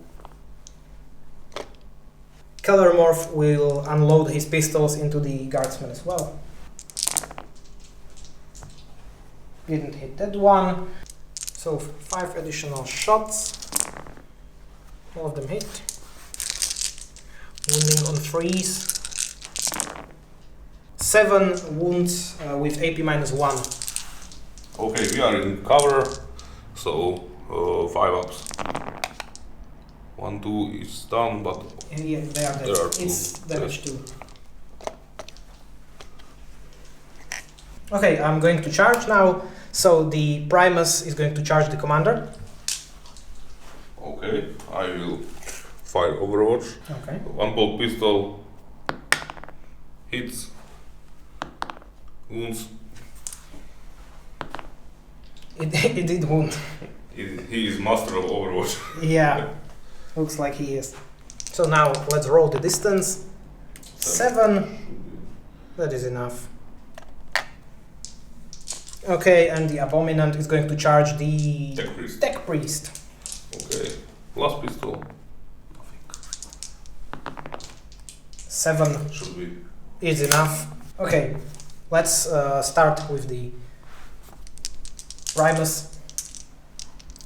Kellermorph will unload his pistols into the Guardsman as well. Didn't hit that one. So 5 additional shots. All of them hit. Wounding on 3s. 7 wounds with AP -1. Okay, we are in cover, so 5 ups. 1, 2 is done, but yeah, they are dead. There are 2. It's damage 2. Okay, I'm going to charge now. So the Primus is going to charge the commander. okay, I will fire Overwatch. Okay. 1 bolt pistol, hits, wounds. It did wound. He is master of Overwatch. Yeah, looks like he is. So now let's roll the distance. 7. That is enough. Okay, and the Abominant is going to charge the Tech Priest. Okay, last pistol. 7 Should be. is enough. Okay, let's start with the Primus.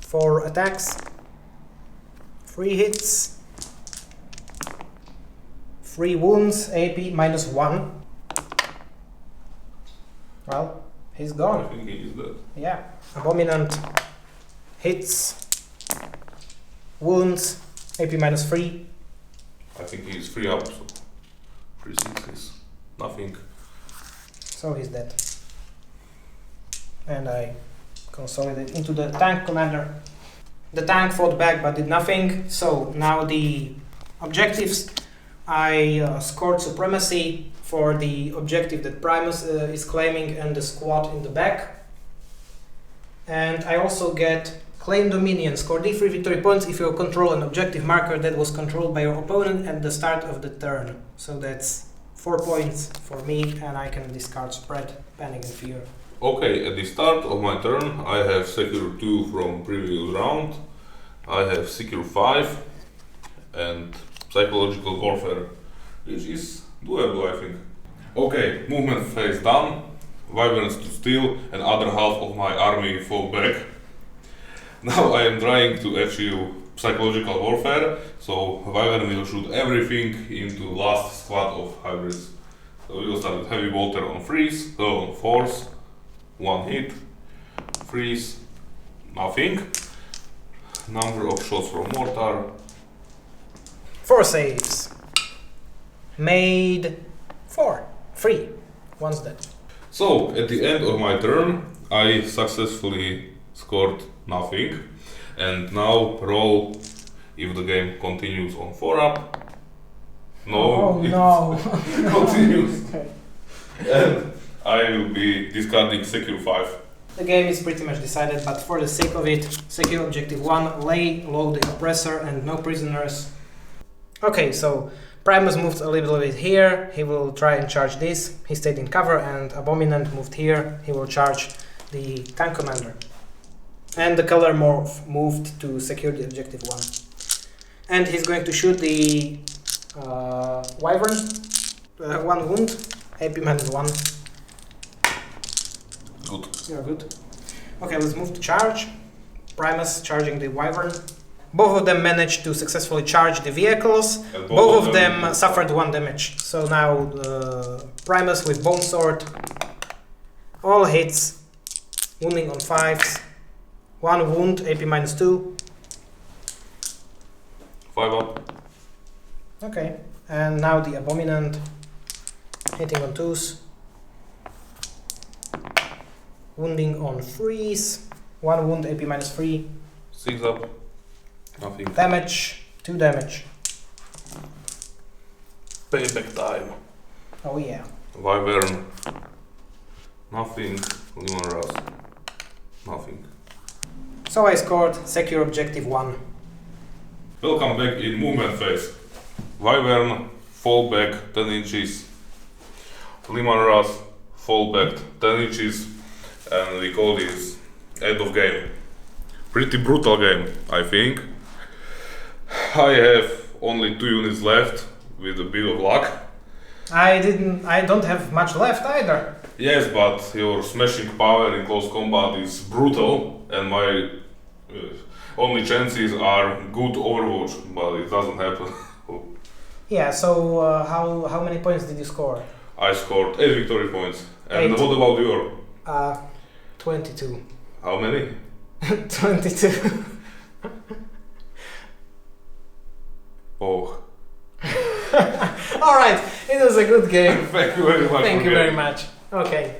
4 attacks, 3 hits, 3 wounds, AP -1. Well, he's I gone. think he is dead. Yeah. Abominant hits, wounds, AP -3. I think he is 3 up, so 3 6 nothing. So he's dead. And I consolidate into the tank commander. The tank fought back but did nothing. So now the objectives. I scored supremacy for the objective that Primus is claiming and the squad in the back. And I also get Claim Dominion. Score D3 victory points if you control an objective marker that was controlled by your opponent at the start of the turn. So that's 4 points for me, and I can discard Spread, Panic and Fear. Okay, at the start of my turn I have Secure 2 from previous round. I have Secure 5 and Psychological Warfare, which is doable, I think. Okay, movement phase done. Wyverns to steal and other half of my army fall back. Now I am trying to achieve Psychological Warfare, so Wyvern will shoot everything into last squad of hybrids. So we will start with Heavy Bolter on 3s, so on 4s. 1 hit, freeze, nothing. Number of shots from mortar. 4 saves. Made 4. 3. One's dead. So, at the end of my turn, I successfully scored nothing. And now roll if the game continues on 4 up. No, Oh no. it continues. And I will be discarding Secure 5. The game is pretty much decided, but for the sake of it, secure objective 1, lay low the oppressor and no prisoners. Okay, so Primus moved a little bit here, he will try and charge this, he stayed in cover, and Abominant moved here, he will charge the tank commander. And the Kellermorph moved to secure the objective 1. And he's going to shoot the Wyvern, 1 wound, AP -1. Good. You're good. Okay, let's move to charge. Primus charging the Wyvern. Both of them managed to successfully charge the vehicles. Both of them suffered 1 damage. So now Primus with Bone Sword. All hits. Wounding on 5s. 1 wound, AP -2. 5 up. Okay. And now the Abominant. Hitting on 2s. Wounding on 3s. 1 wound, AP -3. 6 up. Nothing. Damage, 2 damage. Payback time. Oh yeah. Wyvern. Nothing. Lemon Rust. Nothing. So I scored secure objective 1. Welcome back in movement phase. Wyvern, fall back 10 inches. Lemon Rust, fall back 10 inches. And we call this end of game. Pretty brutal game, I think. I have only 2 units left with a bit of luck. I don't have much left either. Yes, but your smashing power in close combat is brutal, and my only chances are good Overwatch, but it doesn't happen. Yeah, so how many points did you score? I scored 8 victory points. And 8. what about your? 22. How many? 22. Oh. Alright, it was a good game. Thank you very much. Thank you very much. Okay.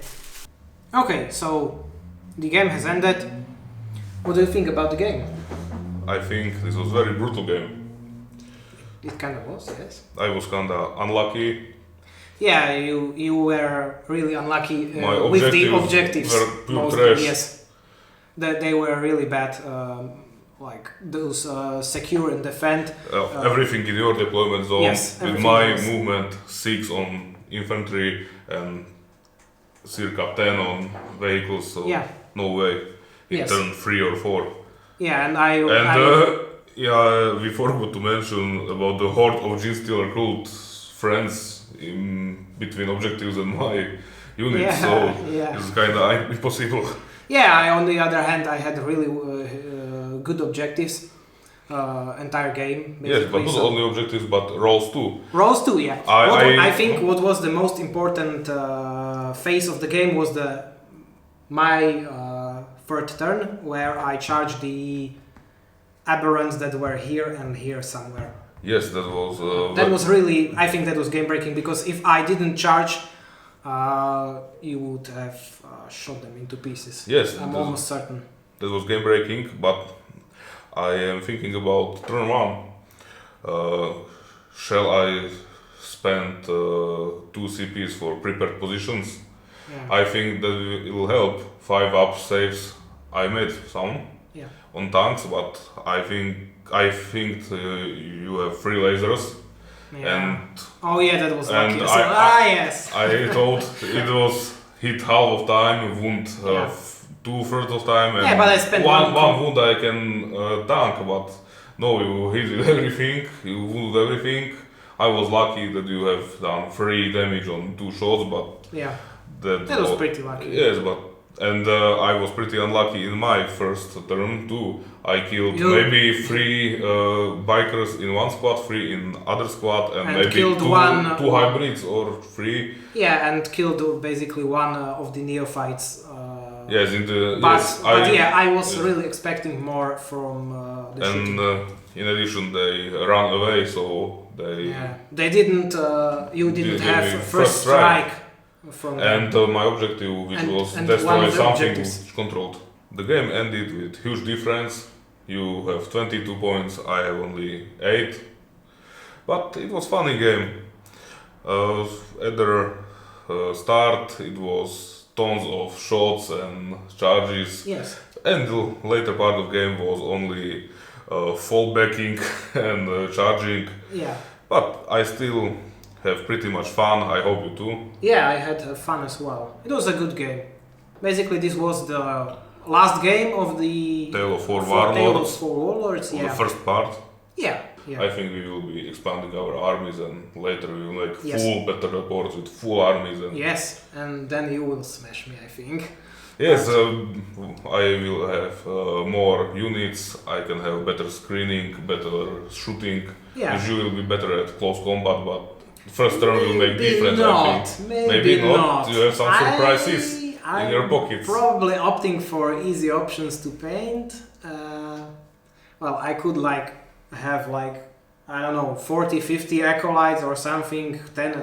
Okay, so the game has ended. What do you think about the game? I think this was a very brutal game. It kind of was, yes. I was kinda unlucky. Yeah, you were really unlucky My with the objectives. were pure Mostly, trash. yes. They were really bad. Like those secure and defend. Everything in your deployment zone. Yes, with everything my was. movement 6 on infantry and circa 10 on vehicles. So Yeah. no way. It Yes. turned 3 or 4. Yeah, and Yeah, we forgot to mention about the horde of Genestealer Cults friends in between objectives and my unit, Yeah, so yeah. it's kinda impossible. Yeah, on the other hand, I had really good objectives entire game. Yes, but not so only objectives, but roles too. roles too, yeah. I I think what was the most important phase of the game was my third turn, where I charged the aberrants that were here and here somewhere. Yes, that was. That was really, I think that was game breaking, because if I didn't charge, you would have shot them into pieces. Yes, I'm almost certain. That was game breaking, but I am thinking about turn 1. Shall I spend 2 CPs for prepared positions? Yeah. I think that it will help. 5 up saves. I made some on tanks, but I think you have 3 lasers. Yeah. And oh yeah, that was and lucky. So, yes. I thought it was hit half of time, wound 2/3 of time, and yeah, but I spent one wound I can tank, but no, you hit with everything, you wound everything. I was lucky that you have done 3 damage on 2 shots, but yeah, that was pretty lucky. Yes, but I was pretty unlucky in my first turn too. I killed maybe 3 bikers in one squad, 3 in other squad, and maybe killed 2 hybrids or 3. Yeah, and killed basically one of the neophytes. Yes, in the I was really expecting more from the shooting. And in addition, they ran away, so they didn't. You didn't have first strike. From and my objective, which was destroy something which controlled the game, ended with huge difference. You have 22 points, I have only 8. But it was funny game. At the start, it was tons of shots and charges. Yes. And the later part of the game was only fallbacking and charging. Yeah. But I still have pretty much fun. I hope you too. Yeah, I had fun as well. It was a good game. Basically, this was the last game of the Tale of Four Warlords. Warlords, yeah. The first part. Yeah. I think we will be expanding our armies, and later we will make Yes. full battle reports with full armies. And Yes, and then you will smash me, I think. yes, I will have more units. I can have better screening, better shooting. Yeah. Usually will be better at close combat, but first turn will make difference. Not. I think. Maybe not. You have some surprises in your pockets. Probably opting for easy options to paint. Well, I could have I don't know, 40, 50 acolytes or something, 10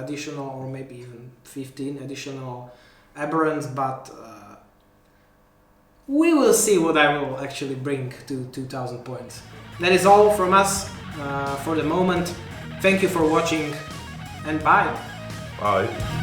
additional or maybe even 15 additional aberrants, but we will see what I will actually bring to 2000 points. That is all from us for the moment. Thank you for watching and bye. Bye.